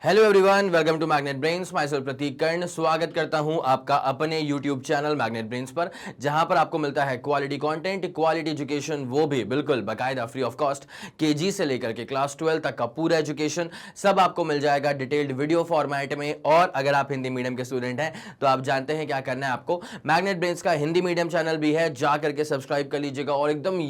Hello everyone, welcome to magnet brains. Myself Pratik Karn स्वागत करता हूं आपका अपने यूट्यूब चैनल मैग्नेट ब्रेन्स पर, जहां पर आपको मिलता है क्वालिटी कंटेंट, क्वालिटी एजुकेशन, वो भी बिल्कुल बाकायदा फ्री ऑफ कॉस्ट। केजी से लेकर के क्लास 12 तक का पूरा एजुकेशन सब आपको मिल जाएगा डिटेल्ड वीडियो फॉर्मेट में। और अगर आप हिंदी मीडियम के स्टूडेंट हैं तो आप जानते हैं क्या करना है आपको। मैग्नेट ब्रेन्स का हिंदी मीडियम चैनल भी है, जा करके सब्सक्राइब कर लीजिएगा और एकदम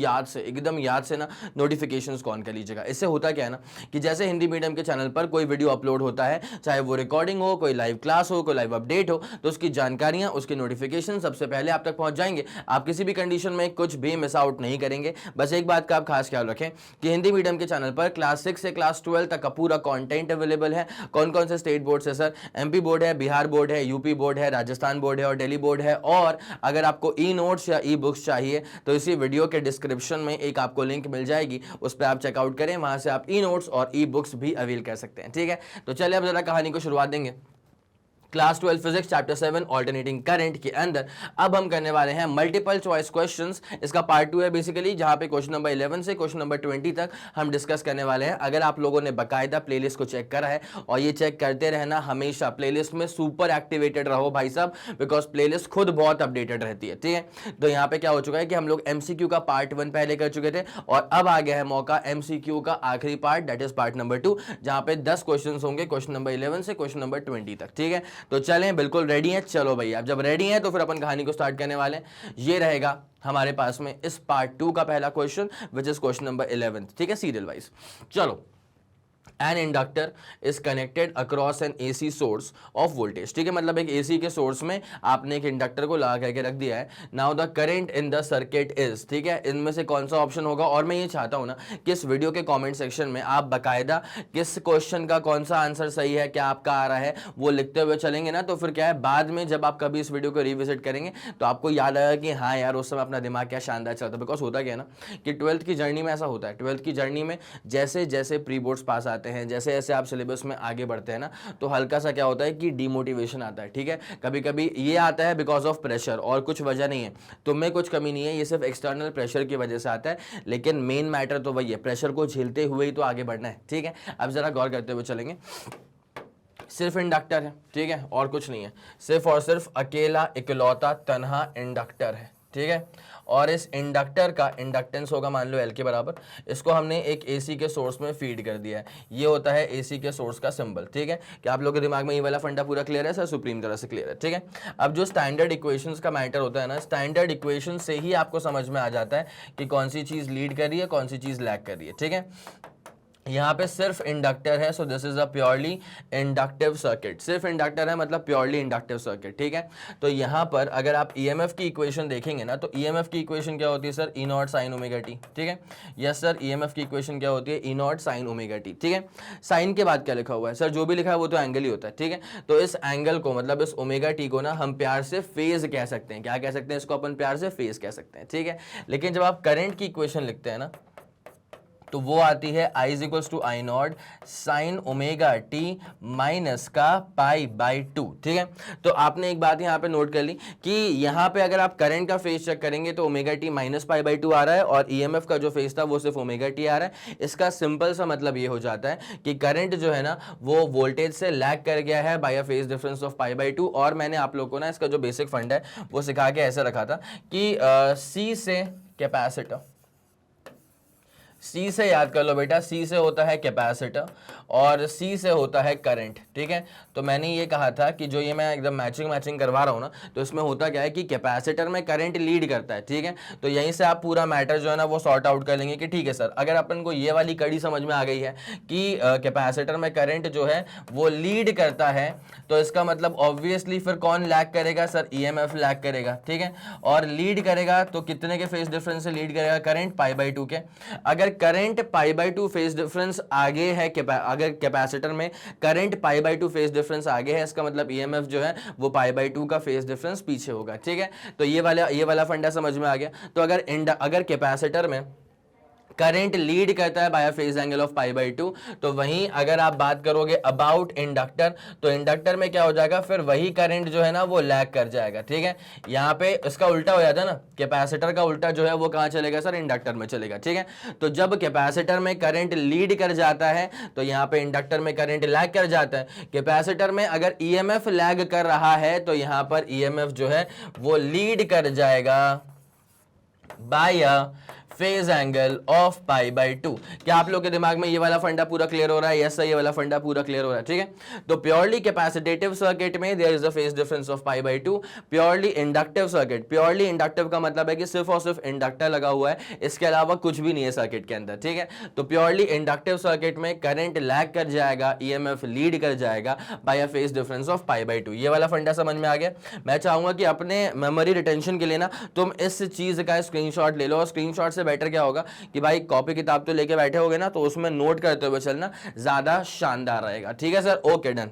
याद से ना नोटिफिकेशन ऑन कर लीजिएगा। इससे होता क्या है ना कि जैसे हिंदी मीडियम के चैनल पर कोई वीडियो अपलोड होता है, चाहे वो रिकॉर्डिंग हो, कोई लाइव क्लास हो, कोई लाइव अपडेट हो, तो उसकी जानकारियां, उसके नोटिफिकेशन सबसे पहले आप तक पहुंच जाएंगे। आप किसी भी कंडीशन में कुछ भी मिस आउट नहीं करेंगे। बस एक बात का आप खास ख्याल रखें कि हिंदी मीडियम के चैनल पर क्लास 6 से क्लास 12 तक का पूरा कंटेंट अवेलेबल है। कौन कौन से स्टेट बोर्ड से सर? एमपी बोर्ड है, बिहार बोर्ड है, यूपी बोर्ड है, राजस्थान बोर्ड है और दिल्ली बोर्ड है। और अगर आपको ई नोट्स या ई बुक्स चाहिए तो इसी वीडियो के डिस्क्रिप्शन में एक आपको लिंक मिल जाएगी, उस पर आप चेकआउट करें, वहां से आप ई नोट्स और ई बुक्स भी अवेल कर सकते हैं। ठीक है, तो चलिए अब जरा कहानी को शुरुआत देंगे। Class 12 physics chapter 7 alternating current के अंदर अब हम करने वाले हैं मल्टीपल चॉइस क्वेश्चंस। इसका पार्ट 2 है बेसिकली, जहां पे क्वेश्चन नंबर 11 से क्वेश्चन नंबर 20 तक हम डिस्कस करने वाले हैं। अगर आप लोगों ने बकायदा प्लेलिस्ट को चेक करा है, और ये चेक करते रहना हमेशा, प्लेलिस्ट में सुपर एक्टिवेटेड रहो भाई साहब, बिकॉज प्लेलिस्ट खुद बहुत अपडेटेड रहती है। ठीक है, तो यहाँ पे क्या हो चुका है कि हम लोग एमसीक्यू का पार्ट 1 पहले कर चुके थे, और अब आ गया है मौका एमसीक्यू का आखिरी part, that is part number 2, जहां पे 10 क्वेश्चन होंगे क्वेश्चन नंबर 11 से क्वेश्चन नंबर 20 तक। ठीक है, तो चलें, बिल्कुल रेडी हैं? चलो भाई, अब जब रेडी हैं तो फिर अपन कहानी को स्टार्ट करने वाले हैं। ये रहेगा हमारे पास में इस पार्ट 2 का पहला question, which is question number 11। ठीक है, सीरियल वाइज। चलो, an inductor is connected across N AC source of voltage. ठीक है, मतलब एक एसी के सोर्स में आपने एक इंडक्टर को लगा करके रख दिया है। Now the current in the circuit is, ठीक है, इनमें से कौन सा ऑप्शन होगा? और मैं ये चाहता हूं ना कि इस वीडियो के कमेंट सेक्शन में आप बकायदा किस क्वेश्चन का कौन सा आंसर सही है, क्या आपका आ रहा है, वो लिखते हुए चलेंगे ना, तो फिर क्या है, बाद में जब आप कभी इस वीडियो को रिविजिट करेंगे तो आपको याद आएगा कि हाँ यार, उस समय अपना दिमाग क्या शानदार चलता है। बिकॉज होता क्या है ना कि 12th की जर्नी में ऐसा होता है, 12th की जर्नी में जैसे जैसे प्री बोर्ड्स पास आते हैं, जैसे जैसे आप सिलेबस में आगे बढ़ते हैं ना, तो हल्का सा क्या होता है कि डिमोटिवेशन आता है। ठीक है, कभी कभी ये आता है बिकॉज ऑफ प्रेशर, और कुछ वजह नहीं है, तुम में कुछ कमी नहीं है, ये सिर्फ एक्सटर्नल प्रेशर की वजह से आता है। लेकिन मेन मैटर तो वही है, प्रेशर को झेलते हुए ही तो आगे बढ़ना है। ठीक है, अब जरा गौर करते हुए चलेंगे। सिर्फ इंडक्टर है, ठीक है, और कुछ नहीं है, सिर्फ और सिर्फ अकेला इकलौता तन्हा इंडक्टर है। ठीक है, और इस इंडक्टर का इंडक्टेंस होगा मान लो L के बराबर। इसको हमने एक AC के सोर्स में फीड कर दिया है, ये होता है AC के सोर्स का सिंबल। ठीक है, कि आप लोगों के दिमाग में ये वाला फंडा पूरा क्लियर है सर? सुप्रीम तरह से क्लियर है। ठीक है, अब जो स्टैंडर्ड इक्वेशंस का मैटर होता है ना, स्टैंडर्ड इक्वेशन से ही आपको समझ में आ जाता है कि कौन सी चीज लीड कर रही है, कौन सी चीज लैग कर रही है। ठीक है, यहाँ पे सिर्फ इंडक्टर है, so this is a purely inductive circuit. सिर्फ इंडक्टर है मतलब प्योरली इंडक्टिव सर्किट। ठीक है, तो यहाँ पर अगर आप ईएमएफ की इक्वेशन देखेंगे ना, तो ईएमएफ की इक्वेशन क्या होती है सर? ई नॉट साइन ओमेगा टी। ठीक है, यस सर, ईएमएफ की इक्वेशन क्या होती है? ई नॉट साइन ओमेगा टी। ठीक है, साइन के बाद क्या लिखा हुआ है सर? जो भी लिखा है वो तो एंगल ही होता है। ठीक है, तो इस एंगल को, मतलब इस ओमेगा टी को ना, हम प्यार से फेज कह सकते हैं। क्या कह सकते हैं इसको? अपन प्यार से फेज कह सकते हैं। ठीक है, लेकिन जब आप करंट की इक्वेशन लिखते हैं ना, तो वो आती है I is equals to I naught sine omega t minus का पाई बाई 2। ठीक है, तो आपने एक बात यहाँ पे नोट कर ली कि यहाँ पे अगर आप करंट का फेज चेक करेंगे तो omega t minus pi by 2 आ रहा है, और ईएमएफ का जो फेज था वो सिर्फ ओमेगा टी आ रहा है। इसका सिंपल सा मतलब ये हो जाता है कि करंट जो है ना, वो वोल्टेज से लैग कर गया है by a phase difference of pi by 2। और मैंने आप लोग को ना इसका जो बेसिक फंड है वो सिखा के ऐसे रखा था कि सी से कैपेसिटर, सी से याद कर लो बेटा, सी से होता है कैपेसिटर और सी से होता है करंट। ठीक है, तो मैंने ये कहा था कि जो ये मैं एकदम मैचिंग करवा रहा हूँ ना, तो इसमें होता क्या है कि कैपेसिटर में करंट लीड करता है। ठीक है, तो यहीं से आप पूरा मैटर जो है ना वो सॉर्ट आउट कर लेंगे कि ठीक है सर, अगर अपन को ये वाली कड़ी समझ में आ गई है कि कैपेसिटर में करंट जो है वो लीड करता है, तो इसका मतलब ऑब्वियसली फिर कौन लैग करेगा सर? ईएमएफ लैग करेगा। ठीक है, और लीड करेगा तो कितने के फेज डिफरेंस से लीड करेगा? करंट पाई बाई 2 के। अगर current pi by 2 phase difference आगे है, अगर कैपेसिटर में current pi by 2 phase difference आगे है, इसका मतलब ईएमएफ जो है वो पाई बाई 2 का फेज डिफरेंस पीछे होगा। ठीक है, तो ये वाला फंडा समझ में आ गया। तो अगर कैपेसिटर में करंट लीड करता है by a phase angle of pi by 2। तो वहीं अगर आप बात करोगे अबाउट इंडक्टर, तो इंडक्टर में क्या हो जाएगा, फिर वही करंट जो है ना वो लैग कर जाएगा। ठीक है, यहाँ पे इसका उल्टा हो जाता है ना, कैपेसिटर का उल्टा जो है वो कहाँ चलेगा सर, इंडक्टर में चलेगा। ठीक है, तो जब कैपेसिटर में करंट लीड कर जाता है तो यहाँ पे इंडक्टर में करंट लैग कर जाता है। कैपेसिटर में अगर ईएमएफ लैग कर रहा है तो यहाँ पर ईएमएफ जो है वो लीड कर जाएगा by a phase angle of pi by 2। क्या आप लोग के दिमाग में ये वाला फंडा पूरा क्लियर हो रहा है? यस सर, ये वाला फंडा पूरा क्लियर हो रहा है। ठीक है, तो प्योरली कैपेसिटेटिव सर्किट में there is a phase difference of pi by 2। Purely inductive circuit, purely inductive का मतलब है कि सिर्फ और सिर्फ इंडक्टर लगा हुआ है, इसके अलावा कुछ भी नहीं है सर्किट के अंदर। ठीक है, तो प्योरली इंडक्टिव सर्किट में करंट लैग कर जाएगा, ईएमएफ लीड कर जाएगा by a phase difference of pi by 2। ये वाला फंडा समझ में आ गया? मैं चाहूंगा कि अपने मेमोरी रिटेंशन के लिए ना तुम इस चीज का स्क्रीनशॉट ले लो, और स्क्रीनशॉट से बेटर क्या होगा कि भाई कॉपी किताब तो लेके बैठे होगे ना, तो उसमें नोट करते हुए चलना ज्यादा शानदार रहेगा। ठीक है सर, ओके डन।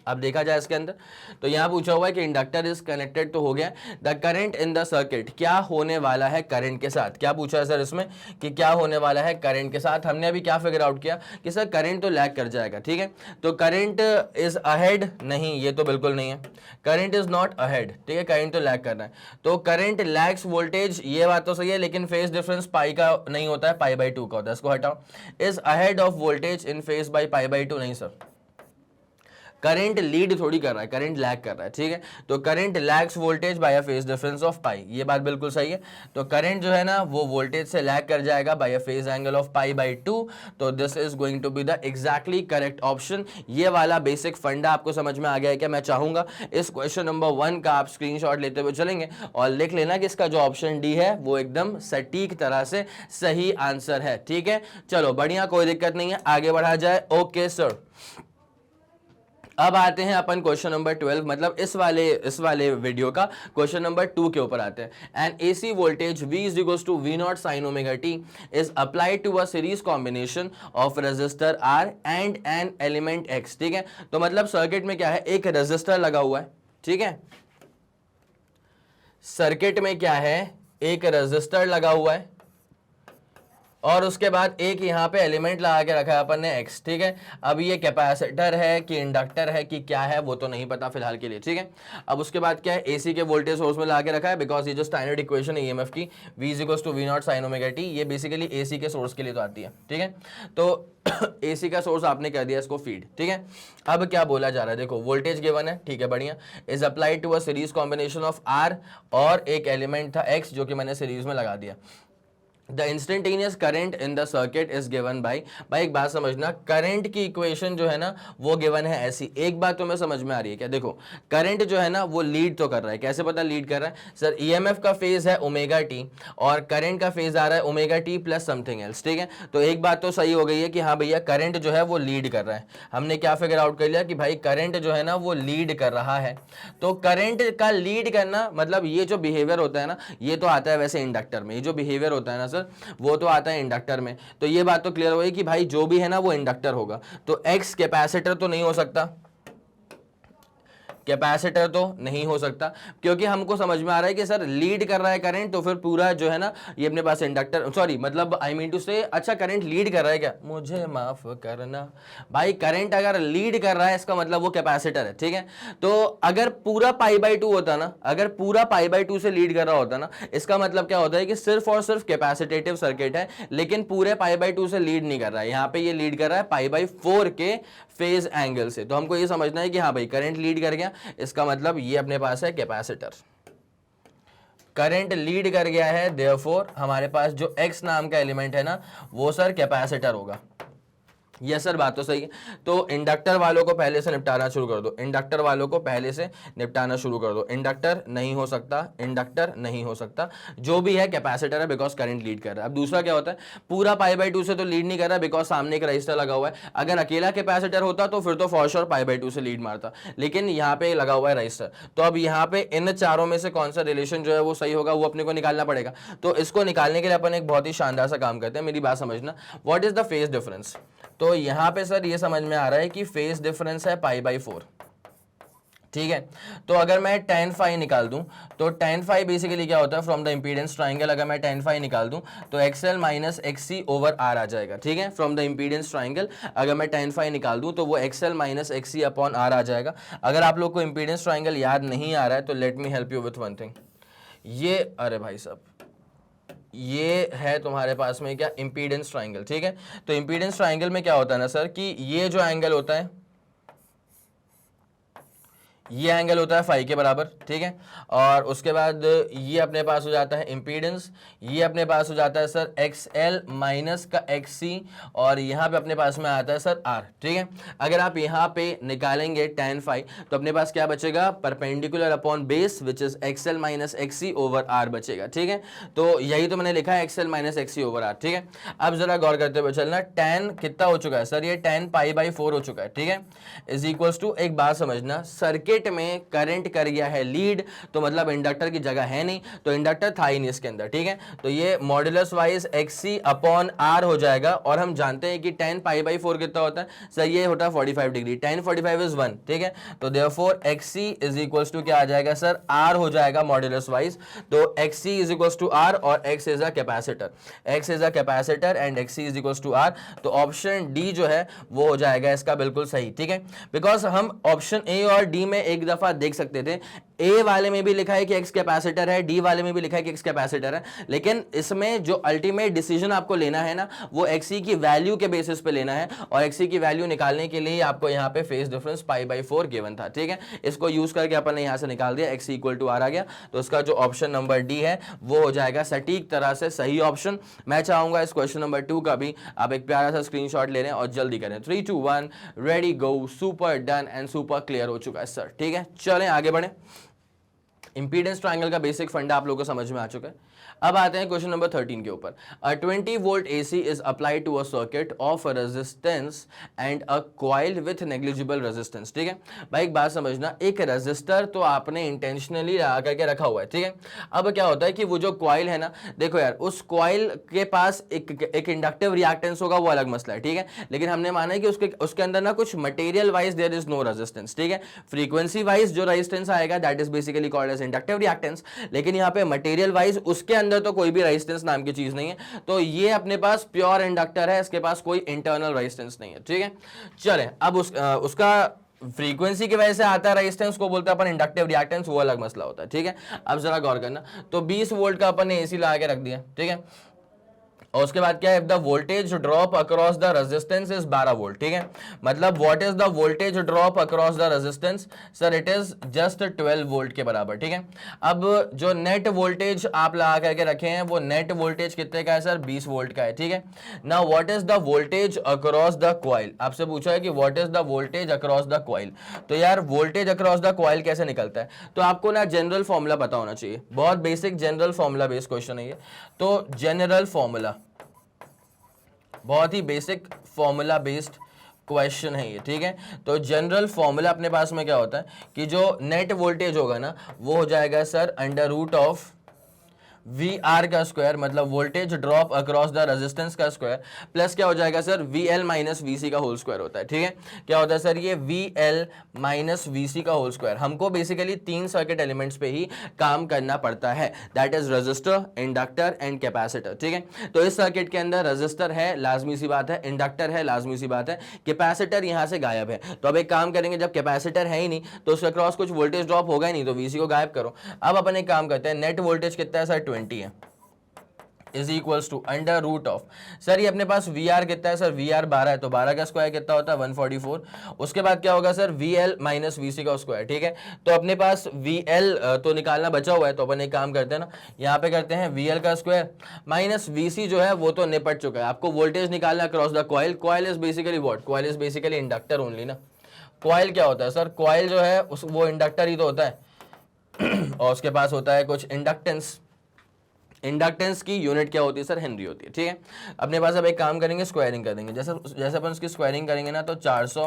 अब देखा जाए इसके अंदर, तो यहां पूछा हुआ है कि इंडक्टर इज कनेक्टेड, तो हो गया the current in the circuit, क्या होने वाला है करंट के साथ। क्या पूछा है सर इसमें कि क्या होने वाला है करंट के साथ। हमने अभी क्या फिगर आउट किया कि सर करंट तो लैग कर जाएगा। ठीक है, तो करंट इज अहेड, नहीं ये तो बिल्कुल नहीं है, करंट इज नॉट अहेड। ठीक है, करंट तो लैग कर रहा है, तो करंट लैग्स वोल्टेज, ये बात तो सही है, लेकिन फेज डिफरेंस पाई का नहीं होता है, पाई बाई 2 का होता है, इसको हटाओ। Is ahead of voltage in phase by pi by 2, नहीं सर, करंट लीड थोड़ी कर रहा है, करंट लैग कर रहा है। ठीक है, तो current lags voltage by a phase difference of pi, ये बात बिल्कुल सही है। तो करंट जो है ना वो वोल्टेज से लैग कर जाएगा by a phase angle of pi by 2। तो this is going to be the exactly correct option. ये वाला बेसिक फंडा आपको समझ में आ गया है क्या? मैं चाहूंगा इस क्वेश्चन नंबर 1 का आप स्क्रीनशॉट लेते हुए चलेंगे और लिख लेना कि इसका जो ऑप्शन डी है वो एकदम सटीक तरह से सही आंसर है। ठीक है, चलो बढ़िया, कोई दिक्कत नहीं है, आगे बढ़ा जाए। ओके सर, अब आते हैं अपन क्वेश्चन नंबर 12, मतलब इस वाले वीडियो का क्वेश्चन नंबर 2 के ऊपर आते हैं। An AC voltage V is equals to V naught sine omega t is applied to a series combination of resistor R and an element X। ठीक है, तो मतलब सर्किट में क्या है, एक रेजिस्टर लगा हुआ है। ठीक है, सर्किट में क्या है, एक रेजिस्टर लगा हुआ है और उसके बाद एक यहाँ पे एलिमेंट लगा के रखा है अपन ने X। ठीक है, अब ये कैपेसिटर है कि इंडक्टर है कि क्या है वो तो नहीं पता फिलहाल के लिए। ठीक है, अब उसके बाद क्या है, AC के वोल्टेज सोर्स में लगा के रखा है, बिकॉज ये जो स्टैंडर्ड इक्वेशन है EMF की V is equals to V naught sine omega t, ये बेसिकली AC के सोर्स के लिए तो आती है। ठीक है, तो AC का सोर्स आपने कर दिया इसको फीड। ठीक है, अब क्या बोला जा रहा है, देखो वोल्टेज गिवन है, ठीक है बढ़िया, is applied to a series combination of R और एक एलिमेंट था X जो कि मैंने सीरीज में लगा दिया। The instantaneous current in the circuit is given by, भाई एक बात समझना, करंट की इक्वेशन जो है ना वो गिवन है ऐसी। एक बात तुम्हें समझ में आ रही है क्या? देखो करंट जो है ना वो लीड तो कर रहा है, कैसे पता लीड कर रहा है सर, ईएमएफ का फेज है ओमेगा टी और करंट का फेज आ रहा है omega t plus something else. ठीक है, तो एक बात तो सही हो गई है कि हाँ भैया करंट जो है वो लीड कर रहा है। हमने क्या फिगर आउट कर लिया कि भाई करंट जो है ना वो लीड कर रहा है। तो करंट का लीड करना मतलब ये जो बिहेवियर होता है ना, ये तो आता है वैसे इंडक्टर में, ये जो बिहेवियर होता है ना वो तो आता है इंडक्टर में। तो ये बात तो क्लियर हो गई कि भाई जो भी है ना वो इंडक्टर होगा, तो एक्स कैपेसिटर तो नहीं हो सकता, कैपेसिटर तो नहीं हो सकता, क्योंकि हमको समझ में आ रहा है कि सर लीड कर रहा है करंट, तो फिर पूरा जो है ना ये अपने पास इंडक्टर, सॉरी मतलब आई मीन टू से, अच्छा करंट लीड कर रहा है क्या, मुझे माफ करना भाई, करंट अगर लीड कर रहा है इसका मतलब वो कैपेसिटर है। ठीक है, तो अगर पूरा पाई बाई 2 होता ना, अगर पूरा पाई बाई 2 से लीड कर रहा होता ना, इसका मतलब क्या होता है कि सिर्फ और सिर्फ कैपेसिटेटिव सर्किट है, लेकिन पूरे पाई बाई 2 से लीड नहीं कर रहा है, यहाँ पे ये लीड कर रहा है पाई बाई 4 के फेज एंगल से। तो हमको ये समझना है कि हाँ भाई करंट लीड कर गया, इसका मतलब ये अपने पास है कैपेसिटर, करंट लीड कर गया है, देयरफॉर हमारे पास जो X नाम का एलिमेंट है ना वो सर कैपेसिटर होगा। यस सर, बात तो सही है। तो इंडक्टर वालों को पहले से निपटाना शुरू कर दो, इंडक्टर वालों को पहले से निपटाना शुरू कर दो। इंडक्टर नहीं हो सकता, इंडक्टर नहीं हो सकता, जो भी है कैपेसिटर है बिकॉज करंट लीड कर रहा है। अब दूसरा क्या होता है, पूरा पाई बाई 2 से तो लीड नहीं कर रहा बिकॉज सामने एक रजिस्टर लगा हुआ है। अगर अकेला कैपेसिटर होता तो फिर तो फॉर श्योर पाई बाई 2 से लीड मारता, लेकिन यहाँ पे लगा हुआ है रजिस्टर। तो अब यहाँ पे इन चारों में से कौन सा रिलेशन जो है वो सही होगा, वो अपने को निकालना पड़ेगा। तो इसको निकालने के लिए अपन एक बहुत ही शानदार सा काम करते हैं, मेरी बात समझना। What is the phase difference? तो यहां पे सर ये समझ में आ रहा है कि फेज डिफरेंस है पाई बाई 4। ठीक है। तो अगर मैं tan phi निकाल दूं तो tan phi बेसिकली क्या होता है, फ्रॉम द इंपीडेंस ट्राइंगल अगर मैं tan phi निकाल दूं तो XL minus XC over R आ जाएगा। ठीक है, फ्रॉम द इंपीडेंस ट्राइंगल अगर मैं tan phi निकाल दूं तो वो XL minus XC upon R आ जाएगा। अगर आप लोग को इंपीडेंस ट्राइंगल याद नहीं आ रहा है तो let me help you with one thing. ये अरे भाई साहब, ये है तुम्हारे पास में क्या, इंपीडेंस ट्राइंगल। ठीक है, तो इंपीडेंस ट्राइंगल में क्या होता है ना सर कि ये जो एंगल होता है, ये एंगल होता है फाई के बराबर। ठीक है, और उसके बाद ये अपने पास हो जाता है इंपीडेंस, ये अपने पास हो जाता है सर XL माइनस का XC, और यहाँ पे अपने पास में आता है सर R। ठीक है, अगर आप यहाँ पे निकालेंगे tan phi तो अपने पास क्या बचेगा, perpendicular upon base which is XL minus XC over R बचेगा। ठीक है, तो यही तो मैंने लिखा है XL minus XC over R। ठीक है, अब जरा गौर करते हुए चलना, tan कितना हो चुका है सर, ये tan पाई बाई 4 हो चुका है। ठीक है, इज इक्वल्स टू, एक बात समझना, सर्किट में करंट कर गया है लीड, तो मतलब इंडक्टर की जगह है नहीं, तो इंडक्टर था ही नहीं इसके अंदर। ठीक है, तो ये modulus wise XC upon R हो जाएगा, और हम जानते हैं कि tan पाई बाई 4 कितना होता है सर, ये होता है 45 डिग्री, tan 45 इज 1। ठीक है, तो therefore XC is equals to क्या आ जाएगा सर, R हो जाएगा मॉड्यूलस वाइज। तो XC is equals to R और X is a capacitor, X is a capacitor and XC is equals to R। तो ऑप्शन डी जो है वो हो जाएगा इसका बिल्कुल सही। ठीक है, बिकॉज हम ऑप्शन ए और डी में एक दफा देख सकते थे, ए वाले में भी लिखा है कि एक्स कैपेसिटर है, डी वाले में भी लिखा है कि एक्स कैपेसिटर है, लेकिन इसमें जो अल्टीमेट डिसीजन आपको लेना है ना वो एक्सी की वैल्यू के बेसिस पे लेना है, और एक्सी की वैल्यू निकालने के लिए आपको यहाँ पे phase difference pi by 4 given था। ठीक है, इसको यूज करके अपन ने यहाँ से निकाल दिया, एक्सी इक्वल टू आर आ गया, तो उसका जो ऑप्शन नंबर डी है वो हो जाएगा सटीक तरह से सही ऑप्शन। मैं चाहूंगा इस क्वेश्चन नंबर 2 का भी आप एक प्यारा सा स्क्रीनशॉट ले लें और जल्दी करें। 3 2 1 ready go, super done and super clear हो चुका है सर। ठीक है, चलें आगे बढ़ें। इंपीडेंस ट्रायंगल का बेसिक फंडा आप लोगों को समझ में आ चुका है। अब आते हैं क्वेश्चन नंबर 13 के ऊपर। 20 volt AC is applied to a circuit of resistance and a coil with negligible resistance. ठीक है भाई, एक बात समझना, एक रेजिस्टर तो आपने इंटेंशनली लगा करके रखा हुआ है। ठीक है, अब क्या होता है कि वो जो कॉइल है ना, देखो यार, उस कॉइल के पास एक इंडक्टिव रिएक्टेंस होगा, वो अलग मसला है। ठीक है, लेकिन हमने माना है कि उसके अंदर ना कुछ material wise there is no resistance. ठीक है, फ्रीक्वेंसी वाइज जो रेजिस्टेंस आएगा that is basically called as inductive reactance, लेकिन यहाँ पे मटेरियल वाइज उसके अंदर तो कोई भी रेजिस्टेंस नाम की चीज नहीं है, तो ये अपने पास प्योर इंडक्टर है, इसके पास कोई इंटरनल रेजिस्टेंस नहीं है। ठीक है, चलें अब उसका फ्रीक्वेंसी की वजह से आता है रेजिस्टेंस, को बोलते हैं अपन इंडक्टिव रिएक्टेंस, वो अलग मसला होता है। ठीक है, अब जरा गौर करना, तो 20 वोल्ट का अपन ने एसी लगा के रख दिया। ठीक है, और उसके बाद क्या है, the voltage drop across the resistance is 12 volt. ठीक है, मतलब what is the voltage drop across the resistance, sir it is just 12 volt के बराबर। ठीक है, अब जो नेट वोल्टेज आप लगा करके रखे हैं वो नेट वोल्टेज कितने का है सर, 20 वोल्ट का है। ठीक है, now what is the voltage across the coil, आपसे पूछा है कि what is the voltage across the coil, तो यार वोल्टेज अक्रॉस द कॉइल कैसे निकलता है, तो आपको ना जनरल फॉर्मूला पता होना चाहिए, बहुत basic general formula based question है ये। तो जनरल फॉर्मूला, बहुत ही बेसिक फॉर्मूला बेस्ड क्वेश्चन है ये। ठीक है, तो जनरल फॉर्मूला अपने पास में क्या होता है कि जो नेट वोल्टेज होगा ना वो हो जाएगा sir under root of VR का स्क्वायर, मतलब voltage drop across the resistance का स्क्वायर, प्लस क्या हो जाएगा सर VL माइनस VC का होल स्क्वायर होता है। ठीक है, क्या होता है सर, ये VL माइनस VC का होल स्क्वायर। हमको बेसिकली 3 सर्किट एलिमेंट्स पे ही काम करना पड़ता है, that is resistor, inductor and capacitor. ठीक है, तो इस सर्किट के अंदर रेजिस्टर है, लाजमी सी बात है, इंडक्टर है, लाजमी सी बात है, कैपेसिटर यहाँ से गायब है। तो अब एक काम करेंगे, जब कैपेसिटर है ही नहीं तो उसके अक्रॉस कुछ वोल्टेज ड्रॉप होगा ही नहीं, तो VC को गायब करो। अब अपन एक काम करते हैं, नेट वोल्टेज कितना है सर, 20 है, is equals to under root of, sir ये अपने पास VR कितना है सर, VR 12 है, तो 12 का स्क्वायर कितना होता है 144। उसके बाद क्या होगा सर, VL माइनस VC का स्क्वायर। ठीक है, तो अपने पास VL तो निकालना बचा हुआ है, तो अपन एक काम करते हैं ना, यहाँ पे करते हैं VL का स्क्वायर माइनस VC जो है वो तो निपट चुका है, आपको वोल्टेज निकालना across the coil. Coil is basically what, coil is basically inductor only ना। कॉइल क्या होता है सर, कॉइल जो है वो इंडक्टर ही तो होता है और उसके पास होता है कुछ इंडक्टेंस। इंडक्टेंस की यूनिट क्या होती है सर, हेनरी होती है। ठीक है, अपने पास अब एक काम करेंगे, स्क्वायरिंग कर देंगे, जैसे अपन उसकी स्क्वायरिंग करेंगे ना तो 400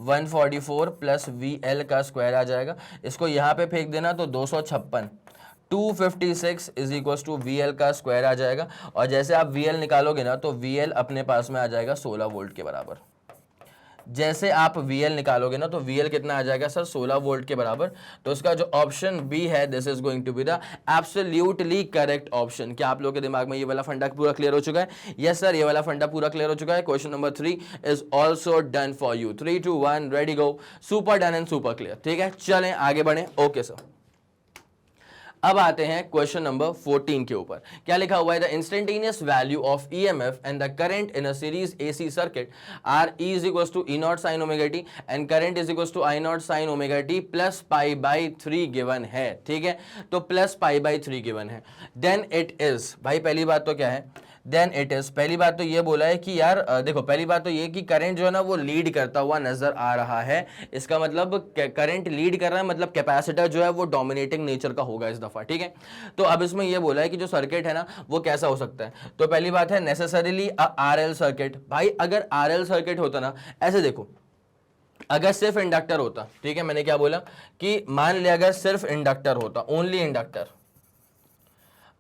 144 प्लस VL का स्क्वायर आ जाएगा, इसको यहाँ पे फेंक देना तो 256 256 इज इक्वल टू VL का स्क्वायर आ जाएगा, और जैसे आप VL निकालोगे ना तो VL अपने पास में आ जाएगा 16 वोल्ट के बराबर। जैसे आप VL निकालोगे ना तो VL कितना आ जाएगा सर 16 वोल्ट के बराबर। तो इसका जो ऑप्शन बी है this is going to be the absolutely correct option. क्या आप लोगों के दिमाग में ये वाला फंडा पूरा क्लियर हो चुका है? यस सर, ये वाला फंडा पूरा क्लियर हो चुका है। Question number 3 is also done for you. 3 2 1 ready go. Super done and super clear. ठीक है, चलें आगे बढ़े। ओके सर, अब आते हैं क्वेश्चन नंबर 14 के ऊपर। क्या लिखा हुआ है? The instantaneous value of EMF and the current in a series AC circuit are E is equals to E naught sine omega t and current is equals to I naught sine omega t plus pi by 3 given है। ठीक है, तो plus pi by 3 given है। Then it is, भाई पहली बात तो क्या है? देन इट इज, पहली बात तो ये बोला है कि यार देखो, पहली बात तो ये कि करंट जो है ना वो लीड करता हुआ नजर आ रहा है। इसका मतलब करंट लीड कर रहा है, मतलब कैपेसिटर जो है वो डोमिनेटिंग नेचर का होगा इस दफा। ठीक है, तो अब इसमें ये बोला है कि जो सर्किट है ना वो कैसा हो सकता है। तो पहली बात है नेसेसरीली RL सर्किट। भाई अगर RL सर्किट होता ना, ऐसे देखो, अगर सिर्फ इंडक्टर होता, ठीक है, मैंने क्या बोला कि मान लिया अगर सिर्फ इंडक्टर होता, ओनली इंडक्टर,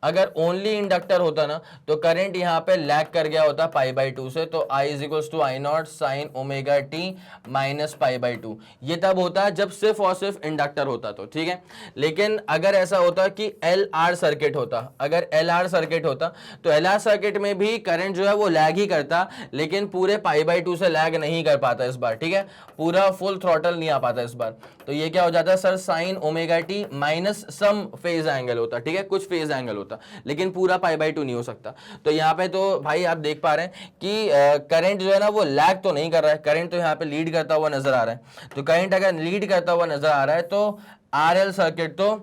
अगर ओनली इंडक्टर होता ना तो करंट यहां पे लैग कर गया होता पाई बाई 2 से, तो I is equals to I naught sine omega t minus pi by 2। ये तब होता जब सिर्फ और सिर्फ इंडक्टर होता तो। ठीक है, लेकिन अगर ऐसा होता कि LR सर्किट होता, अगर LR सर्किट होता तो LR सर्किट में भी करंट जो है वो लैग ही करता, लेकिन पूरे पाई बाई 2 से लैग नहीं कर पाता इस बार। ठीक है, पूरा फुल थ्रॉटल नहीं आ पाता इस बार। तो ये क्या हो जाता sir, sign omega t minus sum phase angle होता। ठीक है, कुछ फेज एंगल होता, लेकिन पूरा पाई बाई 2 नहीं हो सकता। तो यहाँ पे तो भाई आप देख पा रहे हैं कि करंट जो है ना वो लैग तो नहीं कर रहा है, करंट तो यहाँ पे लीड करता हुआ नजर आ रहा है। तो करंट अगर लीड करता हुआ नजर आ रहा है तो RL सर्किट तो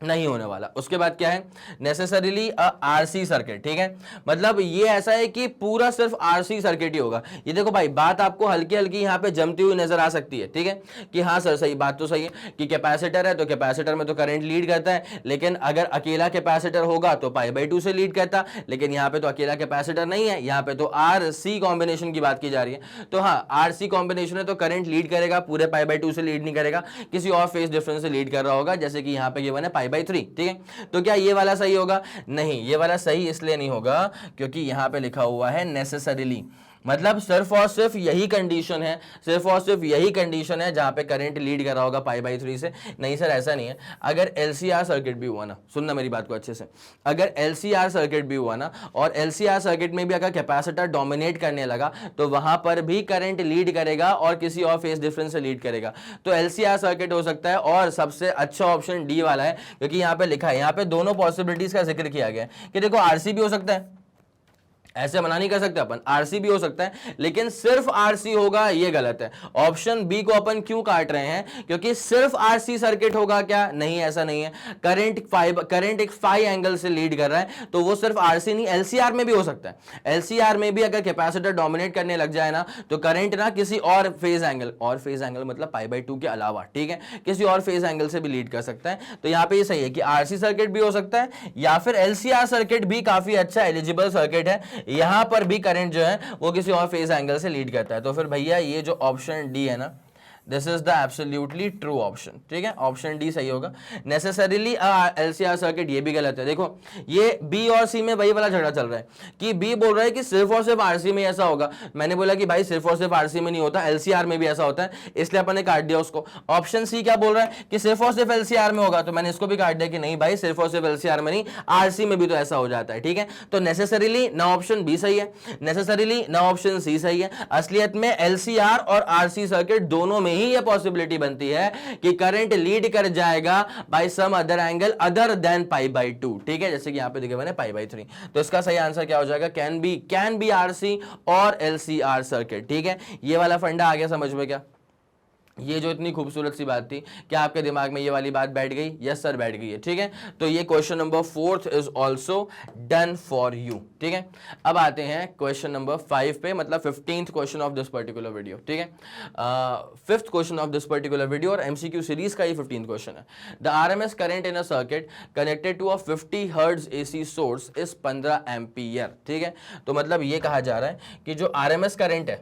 नहीं होने वाला। उसके बाद क्या है, नेसेसरीली RC सर्किट। ठीक है, मतलब ये ऐसा है कि पूरा सिर्फ RC सर्किट ही होगा। ये देखो भाई, बात आपको हल्की हल्की यहाँ पे जमती हुई नजर आ सकती है। ठीक है, कि हाँ सर सही बात तो सही है कि कैपेसिटर है तो कैपेसिटर में तो करंट लीड करता है, लेकिन अगर अकेला कैपेसिटर होगा तो पाई बाई 2 से लीड करता, लेकिन यहाँ पे तो अकेला कैपेसिटर नहीं है, यहाँ पे तो RC कॉम्बिनेशन की बात की जा रही है। तो हाँ, RC कॉम्बिनेशन है तो करंट लीड करेगा, पूरे पाई बाई 2 से लीड नहीं करेगा, किसी और फेज डिफरेंस से लीड कर रहा होगा, जैसे कि यहाँ पे गिवन है पाई बाई 3। ठीक है, तो क्या ये वाला सही होगा? नहीं, ये वाला सही इसलिए नहीं होगा क्योंकि यहां पे लिखा हुआ है नेसेसरीली, मतलब सिर्फ और सिर्फ यही कंडीशन है, सिर्फ और सिर्फ यही कंडीशन है जहां पे करंट लीड कर रहा होगा पाई बाई 3 से। नहीं सर ऐसा नहीं है। अगर LCR सर्किट भी हुआ ना, सुनना मेरी बात को अच्छे से, अगर LCR सर्किट भी हुआ ना और LCR सर्किट में भी अगर कैपेसिटर डोमिनेट करने लगा तो वहां पर भी करंट लीड करेगा और किसी और फेज डिफरेंस से लीड करेगा, तो LCR सर्किट हो सकता है। और सबसे अच्छा ऑप्शन डी वाला है, क्योंकि यहां पे लिखा है, यहां पे दोनों पॉसिबिलिटीज का जिक्र किया गया है कि देखो RC भी हो सकता है, ऐसे मना नहीं कर सकते अपन, RC भी हो सकता है, लेकिन सिर्फ RC होगा ये गलत है। ऑप्शन बी को अपन क्यों काट रहे हैं? क्योंकि सिर्फ RC सर्किट होगा क्या? नहीं, ऐसा नहीं है। करंट एक फाई एंगल से लीड कर रहा है, तो वो सिर्फ RC नहीं, LCR में भी हो सकता है। LCR में भी अगर कैपेसिटर डोमिनेट करने लग जाए ना तो करंट ना किसी और फेज एंगल मतलब पाई बाई 2 के अलावा, ठीक है, किसी और फेज एंगल से भी लीड कर सकता है। तो यहां पे ये सही है कि RC सर्किट भी हो सकता है या फिर LCR सर्किट भी काफी अच्छा एलिजिबल सर्किट है, यहां पर भी करंट जो है वो किसी और फेज एंगल से लीड करता है। तो फिर भैया ये जो ऑप्शन डी है ना, this is the absolutely true option. ठीक है, ऑप्शन डी सही होगा। नेसेसरीली LCR सर्किट ये भी गलत है। देखो ये बी और सी में वही वाला झगड़ा चल रहा है कि बी बोल रहा है कि सिर्फ और सिर्फ RC में ऐसा होगा। मैंने बोला कि भाई सिर्फ और सिर्फ RC में नहीं होता, LCR में भी ऐसा होता है, इसलिए अपन ने काट दिया उसको। ऑप्शन सी क्या बोल रहा है कि सिर्फ और सिर्फ LCR में होगा, तो मैंने इसको भी काट दिया कि नहीं भाई सिर्फ और सिर्फ LCR में नहीं, RC में भी तो ऐसा हो जाता है। ठीक है, तो नेसेसरीली ना ऑप्शन बी सही है, नेसेसरीली ना ऑप्शन सी सही है। असलियत में LCR और RC सर्किट दोनों में ही ये पॉसिबिलिटी बनती है कि करंट लीड कर जाएगा by some other angle other than pi by 2। ठीक है, जैसे कि यहां पे दिखे हुए पाई बाई 3। तो इसका सही आंसर क्या हो जाएगा? कैन बी RC और LCR सर्किट। ठीक है, ये वाला फंडा आ गया समझ में? क्या ये जो इतनी खूबसूरत सी बात थी, क्या आपके दिमाग में ये वाली बात बैठ गई? यस सर बैठ गई है। ठीक है, तो ये question number 4 is also done for you. ठीक है, अब आते हैं क्वेश्चन नंबर 5 पे, मतलब 15th question of this particular video. ठीक है, 5th question of this particular video और MCQ सीरीज का ये 15th क्वेश्चन है। The RMS current in a circuit connected to a 50 hertz AC source is 15 ampere. ठीक है, तो मतलब ये कहा जा रहा है कि जो RMS करंट है,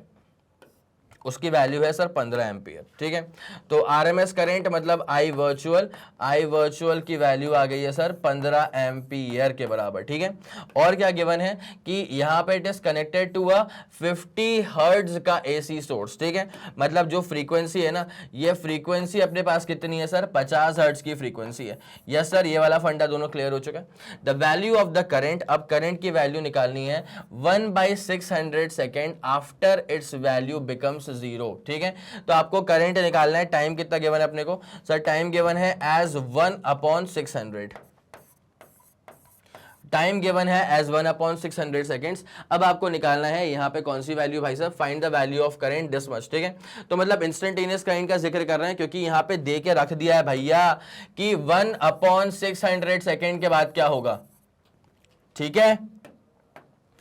उसकी वैल्यू है सर 15 एम्पियर, ठीक है। तो आरएमएस करंट मतलब आई वर्चुअल की वैल्यू आ गई है सर 15 एम्पियर के बराबर, ठीक है। और क्या गिवन है कि यहाँ पे it is connected to a 50 hertz का एसी सोर्स, ठीक है। मतलब जो फ्रीक्वेंसी है ना, ये फ्रीक्वेंसी अपने पास कितनी है सर, 50 हर्ट्ज की फ्रीक्वेंसी है। यस सर, ये वाला फंडा दोनों क्लियर हो चुका है। The value of the current, अब करंट की वैल्यू निकालनी है 1/600 second after it's value becomes 0, ठीक है। तो आपको करंट निकालना है, टाइम कितना गिवन है अपने को सर, टाइम गिवन है एज 1/600, टाइम गिवन है एज 1/600 सेकेंड्स। अब आपको निकालना है यहां पे कौन सी वैल्यू भाई साहब, find the value of current this much, ठीक है। तो मतलब इंस्टेंटेनियस करंट का जिक्र कर रहे हैं क्योंकि यहां पे दे के रख दिया है भैया कि 1/600 सेकेंड के बाद क्या होगा, ठीक है।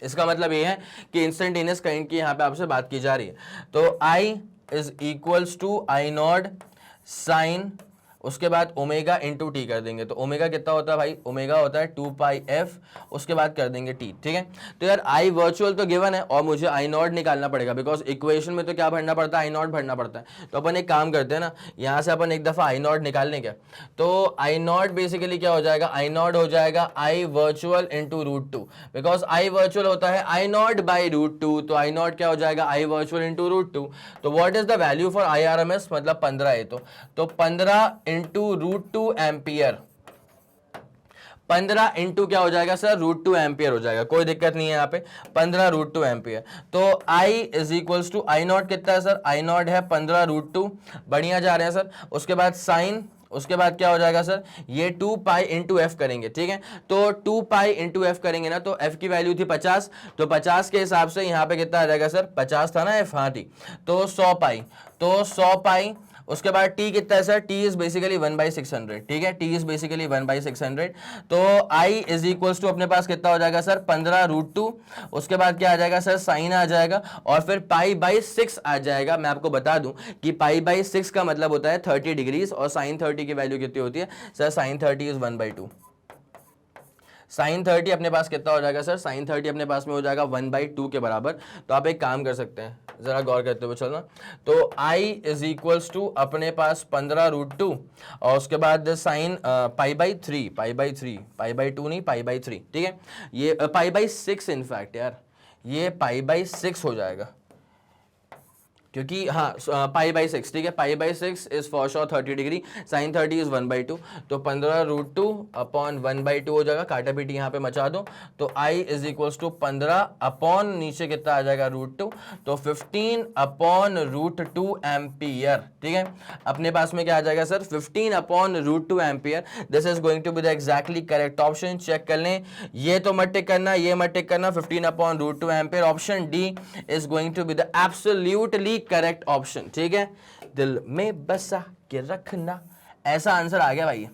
इसका मतलब ये है कि इंस्टेंटेनियस करंट की यहां पे आपसे बात की जा रही है। तो I is equals to I naught sine, उसके बाद ओमेगा इंटू टी कर देंगे। तो ओमेगा कितना होता है भाई, ओमेगा होता है 2πf, उसके बाद कर देंगे टी, ठीक है। तो यार आई वर्चुअल तो गिवन है और मुझे आई नॉट निकालना पड़ेगा, बिकॉज इक्वेशन में तो क्या भरना पड़ता है, आई नॉट भरना पड़ता है। तो अपन एक काम करते हैं ना, यहाँ से अपन एक दफा आई नॉट निकाल लेंगे। तो आई नॉट बेसिकली क्या हो जाएगा, आई नॉट हो जाएगा I virtual into √2, because I virtual होता है आई नॉट बाई √2, तो आई नॉट क्या हो जाएगा, आई वर्चुअल इंटू √2। तो what is the value for I R M S, मतलब 15 है। तो 15 इंटू √2 एम्पियर, 15 इंटू क्या हो जाएगा सर, √2 एम्पियर हो जाएगा, कोई दिक्कत नहीं है यहाँ पे, 15 √2 एम्पियर। तो I is equals to I naught कितना है सर, आई नॉट है 15 √2, बढ़िया जा रहे हैं सर। उसके बाद साइन, उसके बाद क्या हो जाएगा सर, ये 2π इंटू एफ करेंगे, ठीक है। तो 2π इंटू एफ करेंगे ना, तो एफ की वैल्यू थी 50, तो 50 के हिसाब से यहाँ पे कितना आ जाएगा सर, 50 था ना एफ, हाँ थी, तो 100π, तो 100π। उसके बाद t कितना है सर, t इज बेसिकली 1/600, ठीक है, t इज बेसिकली 1/600। तो I इज इक्वल्स टू अपने पास कितना हो जाएगा सर, 15 √2, उसके बाद क्या आ जाएगा सर, साइन आ जाएगा और फिर π/6 आ जाएगा। मैं आपको बता दूं कि π/6 का मतलब होता है 30 डिग्रीज, और साइन 30 की वैल्यू कितनी होती है सर, साइन 30 इज 1/2। साइन 30 अपने पास कितना हो जाएगा सर, साइन 30 अपने पास में हो जाएगा 1/2 के बराबर। तो आप एक काम कर सकते हैं, जरा गौर करते हुए चलना। तो I इज इक्वल्स टू अपने पास 15 √2 और उसके बाद साइन π/3, π/2 नहीं, π/3, ठीक है। ये π/6 इनफैक्ट यार, ये π/6 हो जाएगा क्योंकि हाँ π/6, ठीक है, π/6 is for sure 30 degree, sine 30 is 1/2, तो 15 √2 अपॉन 1/2 हो जाएगा, काटा पीटी यहाँ पे मचा दो। तो I is equals to 15 upon नीचे कितना आ जाएगा √2, तो 15 अपॉन √2 एम्पियर, ठीक है। अपने पास में क्या आ जाएगा sir, 15 upon √2 ampere. This is going to be the exactly correct option, check कर लें, ये तो मत टिक करना, ये मत टिक करना, 15 upon √2 ampere, option D is going to be the absolutely correct option, ठीक है। दिल में बसा के रखना, ऐसा आंसर आ गया भाई।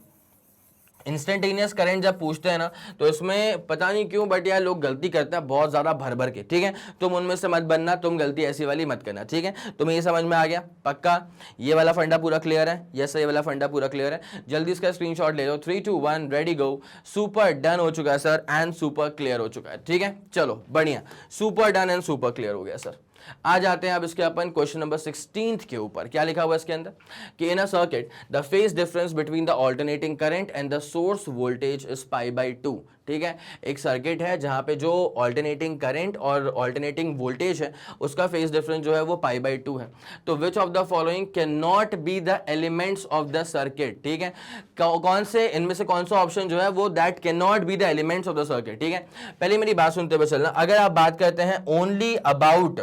इंस्टेंटेनियस करंट जब पूछते हैं ना, तो इसमें पता नहीं क्यों बट यार लोग गलती करते हैं बहुत ज्यादा भर भर के, ठीक है। तुम उनमें से मत बनना, तुम गलती ऐसी वाली मत करना, ठीक है। तुम्हें ये समझ में आ गया पक्का, ये वाला फंडा पूरा क्लियर है, यस ये वाला फंडा पूरा क्लियर है। जल्दी इसका स्क्रीनशॉट ले लो, 3 2 1 रेडी गो। सुपर डन हो चुका है सर, एंड सुपर क्लियर हो चुका है, ठीक है। चलो बढ़िया, super done and super clear हो गया सर। आ जाते हैं अब इसके अपन क्वेश्चन नंबर 16 के ऊपर। क्या लिखा हुआ है इसके अंदर कि in a circuit the phase difference between the alternating current and the source voltage is π/2, ठीक है। एक सर्किट है जहां पे जो ऑल्टरनेटिंग करंट और ऑल्टरनेटिंग वोल्टेज है उसका फेज डिफरेंस जो है वो π/2 है। तो which of the following can not be the elements of the circuit, ठीक है। कौन से इनमें से कौन सा ऑप्शन जो है वो that can not be the elements of the circuit, ठीक है। पहले मेरी बात सुनते हुए चलना, अगर आप बात करते हैं ओनली अबाउट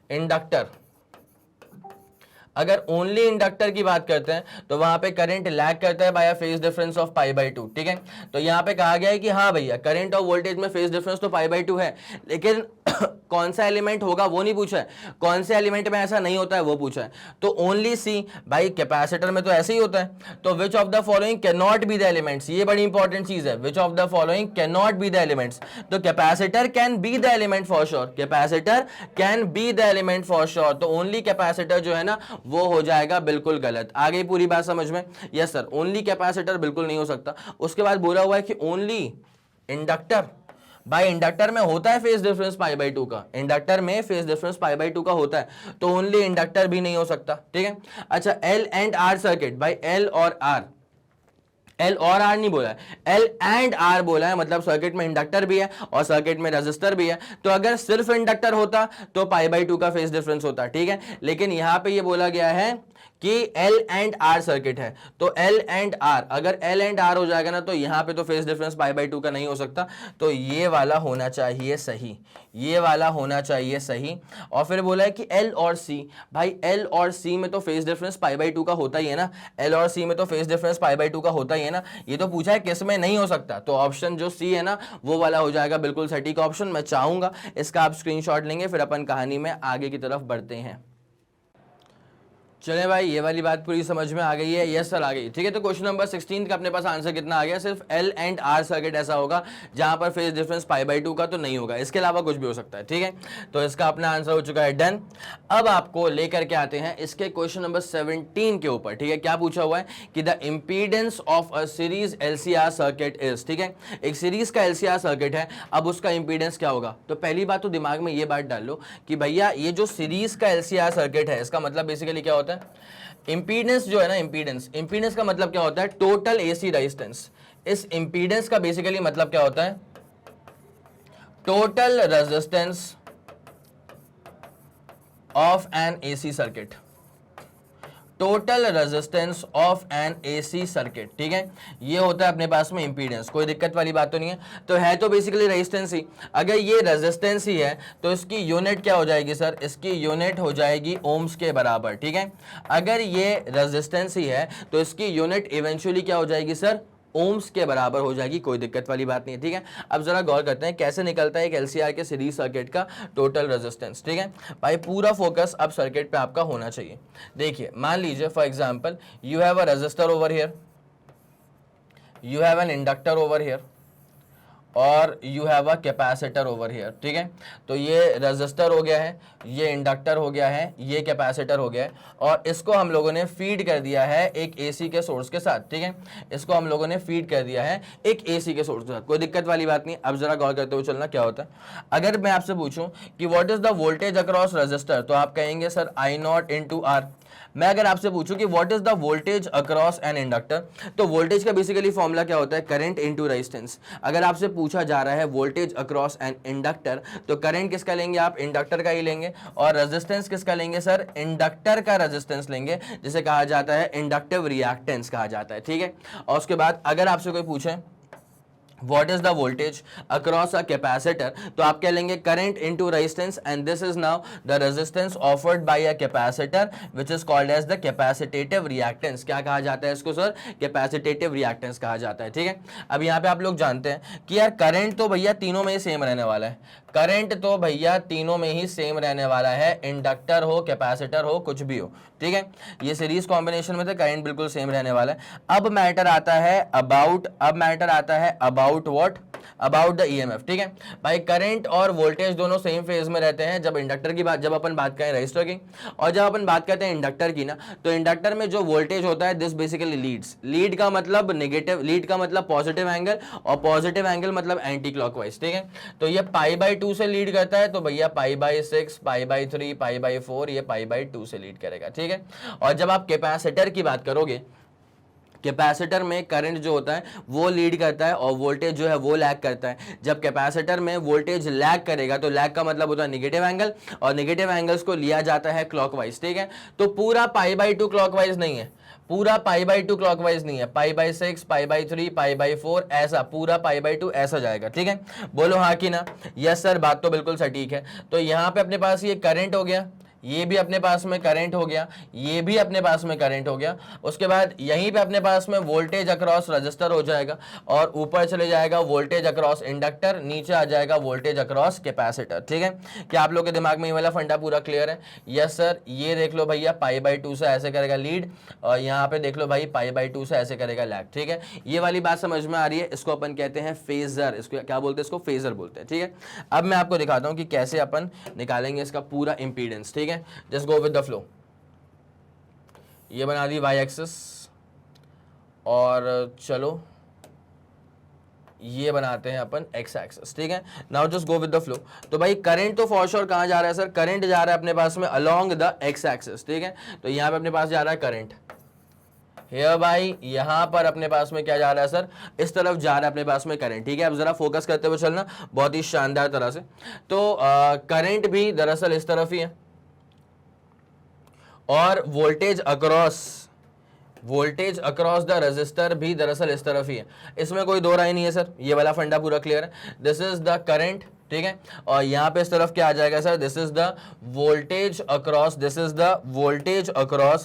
इंडक्टर, अगर ओनली इंडक्टर की बात करते हैं तो वहां पे करंट लैग करता है by a phase difference of π/2, ठीक है। तो यहां पे कहा गया है कि हाँ भैया करंट और वोल्टेज में फेज डिफरेंस तो π/2 है, लेकिन कौन सा एलिमेंट होगा वो नहीं पूछा है, कौन से एलिमेंट में ऐसा नहीं होता है वो पूछा है। तो ओनली सी, भाई कैपेसिटर में तो ऐसे ही होता है। तो which of the following can not be the elements, ये बड़ी इंपॉर्टेंट चीज है, which of the following can not be the elements. तो capacitor can be the element for sure, capacitor can be the element for sure. तो only capacitor जो है ना वो हो जाएगा बिल्कुल गलत। आ गई पूरी बात समझ में? यस सर, ओनली कैपेसिटर बिल्कुल नहीं हो सकता। उसके बाद बोला हुआ है कि ओनली इंडक्टर, भाई इंडक्टर में होता है phase difference pi by two का, इंडक्टर में phase difference pi by two का होता है, तो ओनली इंडक्टर भी नहीं हो सकता, ठीक है। अच्छा एल एंड आर सर्किट, भाई एल और आर, एल और आर नहीं बोला है, एल एंड आर बोला है, मतलब सर्किट में इंडक्टर भी है और सर्किट में रेजिस्टर भी है। तो अगर सिर्फ इंडक्टर होता तो पाई बाई टू का फेज डिफरेंस होता, ठीक है। लेकिन यहां पे ये बोला गया है कि एल एंड आर सर्किट है, तो एल एंड आर, अगर एल एंड आर हो जाएगा ना तो यहां पे तो phase difference pi by two का नहीं हो सकता, तो ये वाला होना चाहिए सही, ये वाला होना चाहिए सही। और फिर बोला है कि एल और सी, भाई एल और सी में तो phase difference pi by two का होता ही है ना, एल और सी में तो phase difference pi by two का होता ही है ना। ये तो पूछा है किस में नहीं हो सकता, तो ऑप्शन जो सी है ना वो वाला हो जाएगा बिल्कुल सटीक ऑप्शन। मैं चाहूंगा इसका आप स्क्रीनशॉट लेंगे, फिर अपन कहानी में आगे की तरफ बढ़ते हैं। चले भाई ये वाली बात पूरी समझ में आ गई है, यस सर आ गई, ठीक है। तो क्वेश्चन नंबर 16 का अपने पास आंसर कितना आ गया, सिर्फ एल एंड आर सर्किट ऐसा होगा जहां पर phase difference pi by two का तो नहीं होगा, इसके अलावा कुछ भी हो सकता है, ठीक है। तो इसका अपना आंसर हो चुका है डन। अब आपको लेकर के आते हैं इसके क्वेश्चन नंबर 17 के ऊपर, ठीक है। क्या पूछा हुआ है कि the impedance of a series LCR circuit is, ठीक है। एक सीरीज का एलसीआर सर्किट है, अब उसका इंपीडेंस क्या होगा। तो पहली बात तो दिमाग में ये बात डाल लो कि भैया ये जो सीरीज का एलसीआर सर्किट है इसका मतलब बेसिकली क्या होता है, इंपीडेंस जो है ना, इंपीडेंस का मतलब क्या होता है, टोटल एसी रेजिस्टेंस। इस इंपीडेंस का बेसिकली मतलब क्या होता है, total resistance of N AC circuit, total resistance of N AC circuit, ठीक है। ये होता है अपने पास में इंपीडेंस, कोई दिक्कत वाली बात तो नहीं है। तो है तो बेसिकली रेजिस्टेंस ही, अगर ये रेजिस्टेंस ही है तो इसकी यूनिट क्या हो जाएगी सर, इसकी यूनिट हो जाएगी ओम्स के बराबर, ठीक है। अगर ये रेजिस्टेंस ही है तो इसकी यूनिट इवेंचुअली क्या हो जाएगी सर, ओम्स के बराबर हो जाएगी, कोई दिक्कत वाली बात नहीं है, ठीक है। अब जरा गौर करते हैं कैसे निकलता है एक एलसीआर के सीरीज सर्किट का टोटल रेजिस्टेंस, ठीक है। भाई पूरा फोकस अब सर्किट पे आपका होना चाहिए। देखिए मान लीजिए for example you have a resistor over here, you have an inductor over here और you have a capacitor over here, ठीक है। तो ये रेजिस्टर हो गया है, ये इंडक्टर हो गया है, ये कैपेसिटर हो गया है, और इसको हम लोगों ने फीड कर दिया है एक एसी के सोर्स के साथ, ठीक है। इसको हम लोगों ने फीड कर दिया है एक एसी के सोर्स के साथ, कोई दिक्कत वाली बात नहीं। अब जरा गौर करते हुए चलना क्या होता है। अगर मैं आपसे पूछूं कि what is the voltage across resistor, तो आप कहेंगे sir I naught into R. मैं अगर आपसे पूछूं कि what is the voltage across an inductor, तो वोल्टेज का बेसिकली फॉर्मूला क्या होता है, करंट इनटू रेजिस्टेंस। अगर आपसे पूछा जा रहा है वोल्टेज अक्रॉस एन इंडक्टर, तो करंट किसका लेंगे आप, इंडक्टर का ही लेंगे, और रेजिस्टेंस किसका लेंगे सर, इंडक्टर का रेजिस्टेंस लेंगे, जिसे कहा जाता है इंडक्टिव रिएक्टेंस कहा जाता है, ठीक है। और उसके बाद अगर आपसे कोई पूछे What is the voltage across a capacitor, तो आप क्या लेंगे, current into resistance, and this is now the resistance offered by a capacitor which is called as the capacitative reactance। क्या कहा जाता है इसको सर, capacitative reactance कहा जाता है, ठीक है। अब यहाँ पे आप लोग जानते हैं कि यार करंट तो भैया तीनों में ही सेम रहने वाला है, करंट तो भैया तीनों में ही सेम रहने वाला है, इंडक्टर हो कैपेसिटर हो कुछ भी हो, ठीक है। ये सीरीज कॉम्बिनेशन में तो करंट बिल्कुल सेम रहने वाला है। अब मैटर आता है about what, about the EMF, ठीक है। भाई करंट और वोल्टेज दोनों सेम फेज में रहते हैं जब इंडक्टर की बात, जब अपन बात करें रजिस्टर की, और जब अपन बात करते हैं इंडक्टर की ना, तो इंडक्टर में जो वोल्टेज होता है दिस बेसिकली लीड्स, लीड का मतलब नेगेटिव, लीड का मतलब पॉजिटिव एंगल, और पॉजिटिव एंगल मतलब एंटी क्लॉकवाइज, ठीक है। तो ये पाई बाई 2 से लीड करता है, तो भैया pi by 6, pi by 3, pi by 4, ये पाई बाई 2 से लीड करेगा, ठीक है। और जब आप कैपेसिटर की बात करोगे, कैपेसिटर में करंट जो होता है वो लीड करता है और वोल्टेज जो है वो लैग करता है। जब कैपेसिटर में वोल्टेज लैग करेगा तो लैग का मतलब होता है नेगेटिव एंगल, और नेगेटिव एंगल्स को लिया जाता है क्लॉकवाइज, ठीक है। तो पूरा पाई बाई 2 क्लॉकवाइज नहीं है, पूरा पाई बाई 2 क्लॉकवाइज नहीं है, pi by 6, pi by 3, pi by 4, ऐसा पूरा पाई बाई 2 ऐसा जाएगा, ठीक है। बोलो हाँ कि ना, यस सर, बात तो बिल्कुल सटीक है। तो यहाँ पे अपने पास ये करंट हो गया, ये भी अपने पास में करंट हो गया, ये भी अपने पास में करंट हो गया, उसके बाद यहीं पे अपने पास में वोल्टेज अक्रॉस रजिस्टर हो जाएगा, और ऊपर चले जाएगा वोल्टेज अक्रॉस इंडक्टर, नीचे आ जाएगा वोल्टेज अक्रॉस कैपेसिटर, ठीक है। क्या आप लोग के दिमाग में ये वाला फंडा पूरा क्लियर है, यस सर। ये देख लो भैया पाई बाई 2 से ऐसे करेगा लीड, और यहाँ पे देख लो भाई पाई बाई 2 से ऐसे करेगा लैग, ठीक है। ये वाली बात समझ में आ रही है, इसको अपन कहते हैं फेजर, इसको क्या बोलते हैं, इसको फेजर बोलते हैं, ठीक है। अब मैं आपको दिखाता हूँ कि कैसे अपन निकालेंगे इसका पूरा इंपीडेंस, ठीक है। Just go with the flow. ये बना दी वाई एक्सिस, और चलो ये बनाते हैं अपन एक्स एक्सिस, ठीक है। Now just go with the flow. तो भाई करंट तो फॉर श्योर कहाँ जा रहा है सर, करंट जा रहा है अपने पास में अलोंग द एक्स एक्सिस, ठीक है। तो यहाँ पे अपने पास जा रहा है करंट, हियर भाई यहां पर अपने पास में क्या जा रहा है सर, इस तरफ जा रहा है अपने पास में करंट, ठीक है। अब जरा फोकस करते हुए चलना बहुत ही शानदार तरह से। तो करंट भी दरअसल इस तरफ ही है और वोल्टेज अक्रॉस द रेजिस्टर भी दरअसल इस तरफ ही है, इसमें कोई दो राय नहीं है सर, ये वाला फंडा पूरा क्लियर है। दिस इज द करंट, ठीक है, और यहां पे इस तरफ क्या आ जाएगा sir, this is the voltage across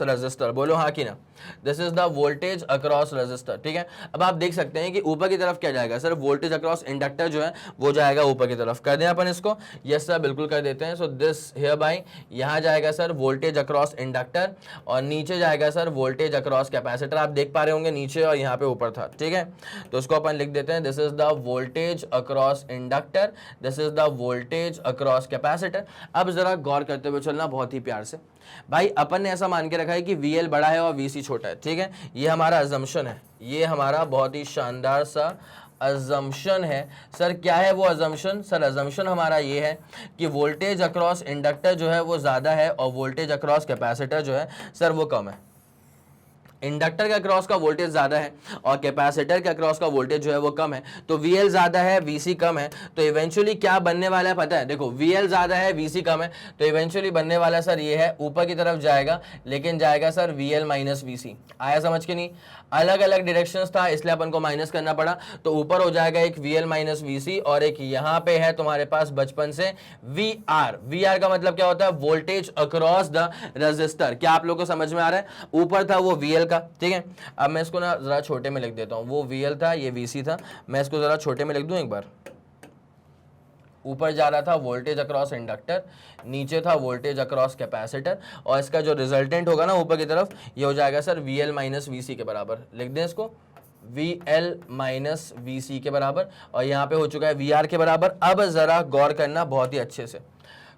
resistor, बोलो हाँ कि ना, this is the voltage across resistor, ठीक है। अब आप देख सकते हैं कि ऊपर की तरफ क्या जाएगा सर, वोल्टेज अक्रॉस इंडक्टर जो है वो जाएगा ऊपर की तरफ, कर दें अपन इसको, यस सर बिल्कुल कर देते हैं। सो दिस हियर बाय यहां जाएगा सर वोल्टेज अक्रॉस इंडक्टर और नीचे जाएगा सर वोल्टेज अक्रॉस कैपेसिटर, आप देख पा रहे होंगे नीचे और यहाँ पे ऊपर था, ठीक है। तो इसको अपन लिख देते हैं, this is the voltage across inductor, this is the voltage across capacitor. अब जरा गौर करते हुए चलना बहुत ही प्यार से, भाई अपन ने ऐसा मान के रखा है कि VL बड़ा है और VC छोटा है, ठीक है, ये हमारा अजम्पशन है, ये हमारा बहुत ही शानदार सा अजम्पशन है। सर क्या है वो अजम्पशन, सर अजम्पशन हमारा ये है कि वोल्टेज अक्रॉस इंडक्टर जो है वो ज्यादा है और वोल्टेज अक्रॉस कैपेसिटर जो है सर वो कम है। इंडक्टर के अक्रॉस का वोल्टेज ज्यादा है और कैपेसिटर के अक्रॉस का वोल्टेज जो है वो कम है, तो VL ज्यादा है VC कम है, तो इवेंचुअली क्या बनने वाला है पता है, देखो VL ज्यादा है VC कम है, तो इवेंचुअली बनने वाला सर ये है, ऊपर की तरफ जाएगा लेकिन जाएगा सर VL माइनस VC, आया समझ के नहीं, अलग अलग डायरेक्शंस था इसलिए अपन को माइनस करना पड़ा, तो ऊपर हो जाएगा एक VL माइनस VC और एक यहाँ पे है तुम्हारे पास बचपन से VR का मतलब क्या होता है, वोल्टेज अक्रॉस द रेजिस्टर, क्या आप लोगों को समझ में आ रहा है, ऊपर था वो VL का, ठीक है। अब मैं इसको ना जरा छोटे में लिख देता हूं, वो VL था ये VC था, मैं इसको जरा छोटे में लिख दूं एक बार, ऊपर जा रहा था वोल्टेज अक्रॉस इंडक्टर, नीचे था वोल्टेज अक्रॉस कैपेसिटर और इसका जो रिजल्टेंट होगा ना ऊपर की तरफ ये हो जाएगा सर VL माइनस VC के बराबर, लिख दें इसको VL माइनस VC के बराबर और यहाँ पे हो चुका है VR के बराबर। अब जरा गौर करना बहुत ही अच्छे से,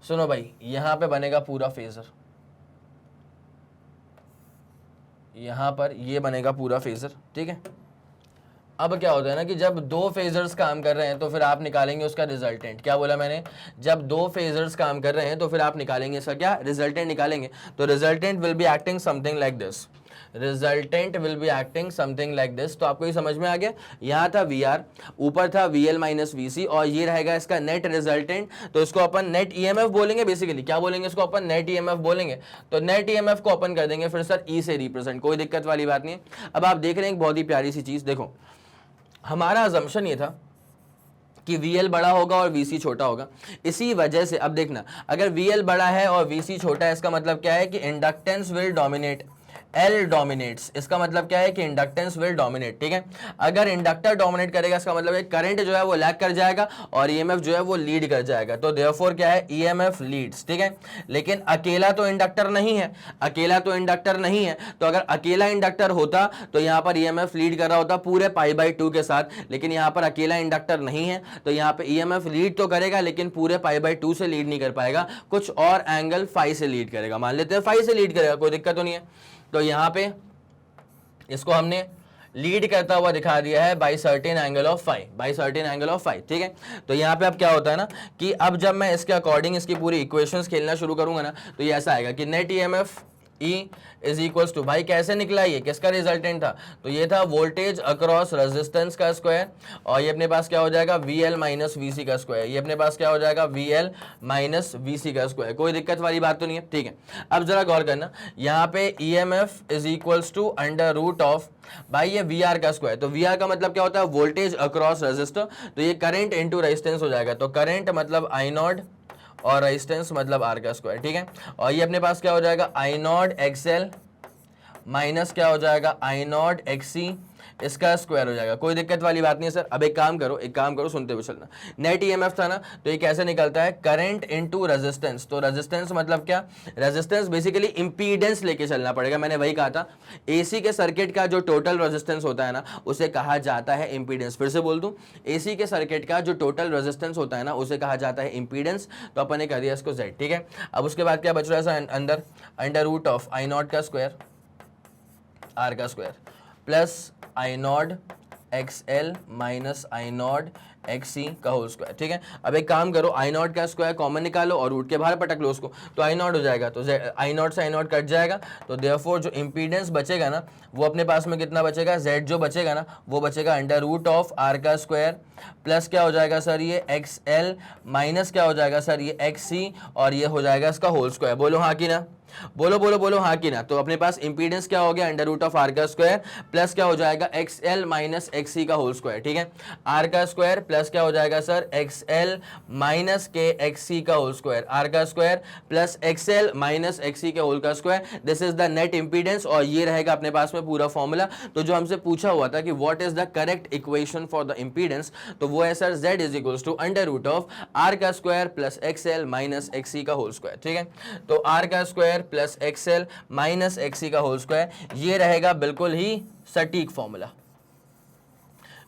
सुनो भाई यहाँ पे बनेगा पूरा फेजर, यहां पर ये बनेगा पूरा फेजर, ठीक है। अब क्या होता है ना कि जब दो फेजर्स काम कर रहे हैं तो फिर आप निकालेंगे उसका रिजल्टेंट, क्या बोला मैंने, जब दो फेजर्स काम कर रहे हैं तो फिर आप निकालेंगे इसका क्या रिजल्टेंट निकालेंगे, तो resultant will be acting something like this, resultant will be acting something like this. तो आपको ये समझ में आ गया, यहाँ था VR, ऊपर था VL माइनस VC और ये रहेगा इसका नेट रिजल्टेंट, तो इसको अपन नेट EMF बोलेंगे, बेसिकली क्या बोलेंगे इसको अपन नेट EMF बोलेंगे, तो नेट EMF को अपन कर देंगे फिर सर E से रिप्रेजेंट, कोई दिक्कत वाली बात नहीं है। अब आप देख रहे हैं एक बहुत ही प्यारी सी चीज, देखो हमारा अजम्पशन ये था कि VL बड़ा होगा और VC छोटा होगा, इसी वजह से अब देखना अगर VL बड़ा है और VC छोटा है इसका मतलब क्या है कि inductance will dominate, L dominates, इसका मतलब क्या है कि इंडक्टेंस विल डोमिनेट, ठीक है। अगर इंडक्टर डोमिनेट करेगा इसका मतलब है करंट जो है वो लैग कर जाएगा और EMF जो है वो लीड कर जाएगा, तो देयरफॉर क्या है EMF लीड्स, ठीक है। लेकिन अकेला तो इंडक्टर नहीं है, तो अगर अकेला इंडक्टर होता तो यहाँ पर EMF लीड कर रहा होता पूरे π/2 के साथ, लेकिन यहाँ पर अकेला इंडक्टर नहीं है तो यहाँ पे EMF लीड तो करेगा लेकिन पूरे π/2 से लीड नहीं कर पाएगा, कुछ और एंगल फाई से लीड करेगा, मान लेते हैं फाई से लीड करेगा, कोई दिक्कत तो नहीं है। तो यहाँ पे इसको हमने लीड करता हुआ दिखा दिया है by certain angle of phi, ठीक है। तो यहाँ पे अब क्या होता है ना कि अब जब मैं इसके अकॉर्डिंग इसकी पूरी इक्वेशंस खेलना शुरू करूंगा ना तो ये ऐसा आएगा कि net EMF E is equals to, भाई कैसे निकला ये, किसका रिजल्टेंट था, तो ये था वोल्टेज अक्रॉस रेजिस्टेंस का स्क्वायर और ये अपने पास क्या हो जाएगा VL माइनस VC का स्क्वायर, ये अपने पास क्या हो जाएगा VL माइनस VC का स्क्वायर, कोई दिक्कत वाली बात तो नहीं है, ठीक है। अब जरा गौर करना यहाँ पे EMF is equals to under root of, भाई ये VR का स्क्वायर, तो VR का मतलब क्या होता है वोल्टेज अक्रॉस रेजिस्टर, तो ये करंट इनटू रेजिस्टेंस हो जाएगा, तो करंट मतलब I0 और रेजिस्टेंस मतलब R का स्क्वायर, ठीक है। और ये अपने पास क्या हो जाएगा I0 XL माइनस क्या हो जाएगा I0 XC, इसका स्क्वायर हो जाएगा, कोई दिक्कत वाली बात नहीं है सर। अब एक काम करो सुनते हुए चलना, नेट EMF था ना तो ये कैसे निकलता है करंट इनटू रेजिस्टेंस, तो रेजिस्टेंस मतलब क्या, रेजिस्टेंस बेसिकली इंपीडेंस लेके चलना पड़ेगा, मैंने वही कहा था AC के सर्किट का जो टोटल रेजिस्टेंस होता है ना उसे कहा जाता है इंपीडेंस, फिर से बोल दूं AC के सर्किट का जो टोटल रेजिस्टेंस होता है ना उसे कहा जाता है इंपीडेंस, तो अपन ने कर दिया इसको Z, ठीक है। अब उसके बाद क्या बच रहा है सर अंदर, अंडर रूट ऑफ I0 का स्क्वायर R का square plus I0 X L minus I naught X C का होल स्क्वायर। ठीक है, अब एक काम करो, आई नॉट का स्क्वायर कॉमन निकालो और रूट के बाहर पटक लो उसको, तो आई नॉट हो जाएगा, तो आई नॉट से आई नॉट कट जाएगा, तो देयरफॉर जो इंपीडेंस बचेगा ना वो अपने पास में कितना बचेगा, जेड जो बचेगा ना वो बचेगा अंडर रूट ऑफ आर का स्क्वायर प्लस क्या हो जाएगा सर ये एक्स एल माइनस क्या हो जाएगा सर ये एक्स सी, और ये हो जाएगा इसका होल स्क्वायर। बोलो हाँ कि ना, बोलो बोलो बोलो हाँ कि ना। तो अपने पास इंपीडेंस क्या हो गया, अंडर रूट ऑफ आर का स्क्वायर प्लस क्या हो जाएगा x L minus X C का होल स्क्वायर। ठीक है, आर का स्क्वायर प्लस क्या हो जाएगा सर एक्स एल माइनस के एक्स सी का होल स्क्वायर, आर का square plus X L minus X C के होल का square, this is the net impedance, और ये रहेगा अपने पास में पूरा फॉर्मूला। तो जो हमसे पूछा हुआ था कि what is the correct equation for the impedance, तो वो है sir z is equals to under root of R का square plus X L minus X C का होल स्क्वायर। ठीक है, तो आर का square plus XL minus XC का होल स्क्वायर, ये रहेगा बिल्कुल ही सटीक फॉर्मूला,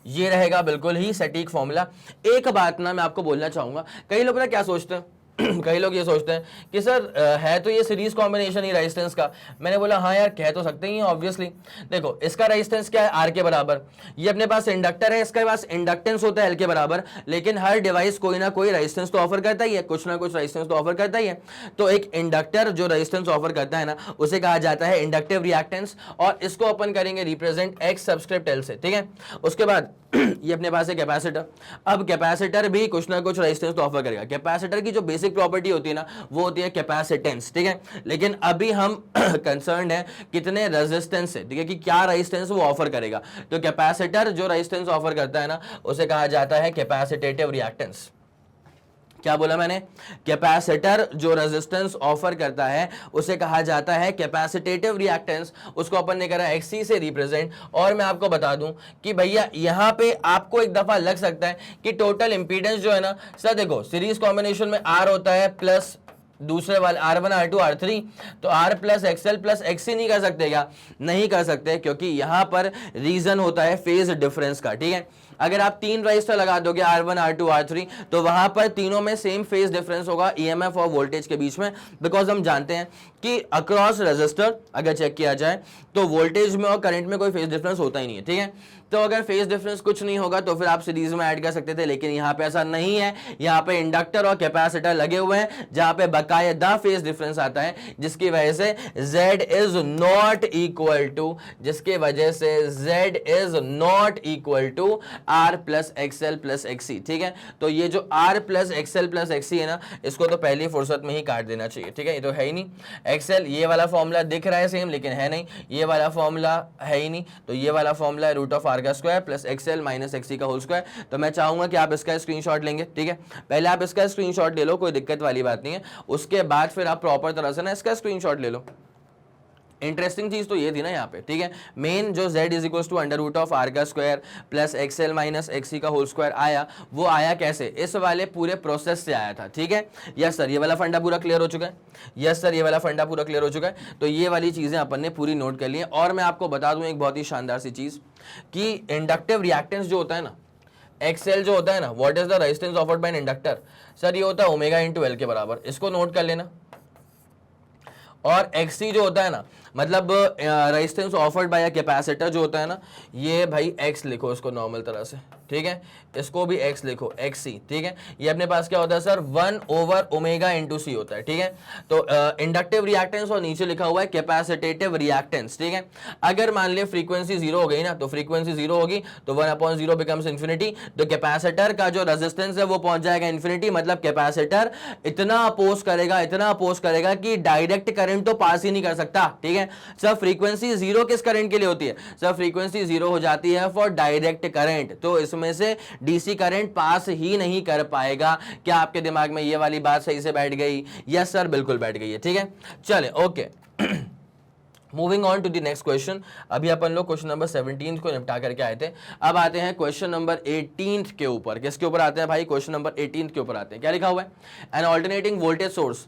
ये रहेगा बिल्कुल ही सटीक फॉर्मूला। एक बात ना मैं आपको बोलना चाहूंगा, कई लोग ना क्या सोचते हैं कई लोग ये सोचते हैं कि सर है तो ये सीरीज कॉम्बिनेशन ही रेजिस्टेंस का। मैंने बोला हाँ यार कह तो सकते ही हैं ऑब्वियसली। देखो इसका रेजिस्टेंस क्या है, आर के बराबर, ये अपने पास इंडक्टर है, इसके पास इंडक्टेंस होता है एल के बराबर, लेकिन हर डिवाइस कोई ना कोई रेजिस्टेंस तो ऑफर करता ही है, कुछ ना कुछ रेजिस्टेंस तो ऑफर करता ही है। तो एक इंडक्टर जो रेजिस्टेंस ऑफर करता है ना उसे कहा जाता है इंडक्टिव रिएक्टेंस, और इसको अपन करेंगे रिप्रेजेंट एक्स सब्सक्रिप्ट एल से। ठीक है, उसके बाद ये अपने पास है कैपेसिटर। अब कैपेसिटर भी कुछ ना कुछ रेजिस्टेंस तो ऑफर करेगा। कैपेसिटर की जो बेसिक प्रॉपर्टी होती है ना वो होती है कैपेसिटेंस। ठीक है, लेकिन अभी हम कंसर्न्ड है कितने रेजिस्टेंस से, ठीक है, कि क्या रेजिस्टेंस वो ऑफर करेगा। तो कैपेसिटर जो रेजिस्टेंस ऑफर करता है ना उसे कहा जाता है कैपेसिटेटिव रिएक्टेंस। क्या बोला मैंने, कैपेसिटर जो रेजिस्टेंस ऑफर करता है उसे कहा जाता है कैपेसिटेटिव रिएक्टेंस, उसको अपन ने करा एक्सी से रिप्रेजेंट। और मैं आपको बता दूं कि भैया यहां पे आपको एक दफा लग सकता है कि टोटल इंपीडेंस जो है ना सर, देखो सीरीज कॉम्बिनेशन में आर होता है प्लस दूसरे वाले R1 R2 R3, तो R plus XL plus XC नहीं कर सकते क्या, नहीं कर सकते, क्योंकि यहां पर रीजन होता है फेज डिफरेंस का। ठीक है, अगर आप तीन रजिस्टर लगा दोगे R1 R2 R3 तो वहां पर तीनों में सेम फेज डिफरेंस होगा ईएमएफ और वोल्टेज के बीच में, बिकॉज हम जानते हैं कि अक्रॉस रजिस्टर अगर चेक किया जाए तो वोल्टेज में और करंट में कोई फेज डिफरेंस होता ही नहीं है। ठीक है, तो अगर फेज डिफरेंस कुछ नहीं होगा तो फिर आप सीरीज में ऐड कर सकते थे, लेकिन यहां पे ऐसा नहीं है, यहां पे इंडक्टर और कैपेसिटर लगे हुए हैं जहां पे बकायदा फेज डिफरेंस आता है, जिसकी वजह से Z is not equal to, जिसके वजह से Z is not equal to R plus XL plus XC. ठीक है, तो ये जो R plus XL plus XC है ना इसको तो पहली फुर्सत में ही काट देना चाहिए। ठीक है, ये तो है ही नहीं, एक्सएल ये वाला फॉर्मूला दिख रहा है सेम लेकिन है नहीं, ये वाला फॉर्मूला है ही नहीं, तो ये वाला फॉर्मूला है रूट ऑफ आर का square plus XL minus XC का होल स्क्वायर। तो मैं चाहूंगा कि आप इसका स्क्रीनशॉट लेंगे। ठीक है, पहले आप इसका स्क्रीनशॉट ले लो, कोई दिक्कत वाली बात नहीं है, उसके बाद फिर आप प्रॉपर तरह से ना इसका स्क्रीनशॉट ले लो। इंटरेस्टिंग चीज तो ये थी ना यहाँ पे, ठीक है, मेन जो z is equal to under root of R का square plus XL minus XC का होल स्क्वायर आया, वो आया कैसे, इस वाले पूरे प्रोसेस से आया था। ठीक है, यस सर, ये वाला फंडा पूरा क्लियर हो चुका है, यस सर, ये वाला फंडा पूरा क्लियर हो चुका है। तो ये वाली चीजें अपन ने पूरी नोट कर ली है। और मैं आपको बता दूं एक बहुत ही शानदार सी चीज कि इंडक्टिव रिएक्टेंस जो होता है ना, एक्सएल जो होता है ना, what is the resistance offered by an inductor, sir ये होता है ओमेगा इंटू एल के बराबर, इसको नोट कर लेना। और एक्सी जो होता है ना, मतलब रेजिस्टेंस ऑफर्ड बाय कैपेसिटर जो होता है ना, ये भाई एक्स लिखो इसको नॉर्मल तरह से। ठीक है, इसको भी एक्स लिखो, एक्सी। ठीक है, ये अपने पास क्या होता है सर, 1 ओवर ओमेगा इंटू सी होता है। ठीक है, तो इंडक्टिव रिएक्टेंस और नीचे लिखा हुआ है कैपेसिटेटिव रिएक्टेंस। ठीक है, अगर मान लिया फ्रीक्वेंसी 0 हो गई ना, तो फ्रीक्वेंसी 0 होगी तो 1/0 बिकम्स इन्फिनिटी, तो कैपेसिटर का जो रेजिस्टेंस है वो पहुंच जाएगा इन्फिनिटी, मतलब कैपेसिटर इतना अपोज करेगा, इतना अपोज करेगा कि डायरेक्ट करंट तो पास ही नहीं कर सकता। ठीक है, सर फ्रीक्वेंसी 0 किस करंट के लिए होती है, सर फ्रीक्वेंसी 0 हो जाती है फॉर डायरेक्ट करंट, तो इसमें से डीसी करंट पास ही नहीं कर पाएगा। क्या आपके दिमाग में ये वाली बात सही से बैठ गई, यस सर बिल्कुल बैठ गई है। ठीक है, चले okay, moving on to the next question. अभी अपन लोग क्वेश्चन नंबर 17 को निपटा करके आए थे, अब आते हैं क्वेश्चन नंबर 18 के ऊपर। किसके ऊपर आते हैं भाई, क्वेश्चन नंबर 18 के ऊपर आते हैं। क्या लिखा हुआ है, एन ऑल्टरनेटिंग वोल्टेज सोर्स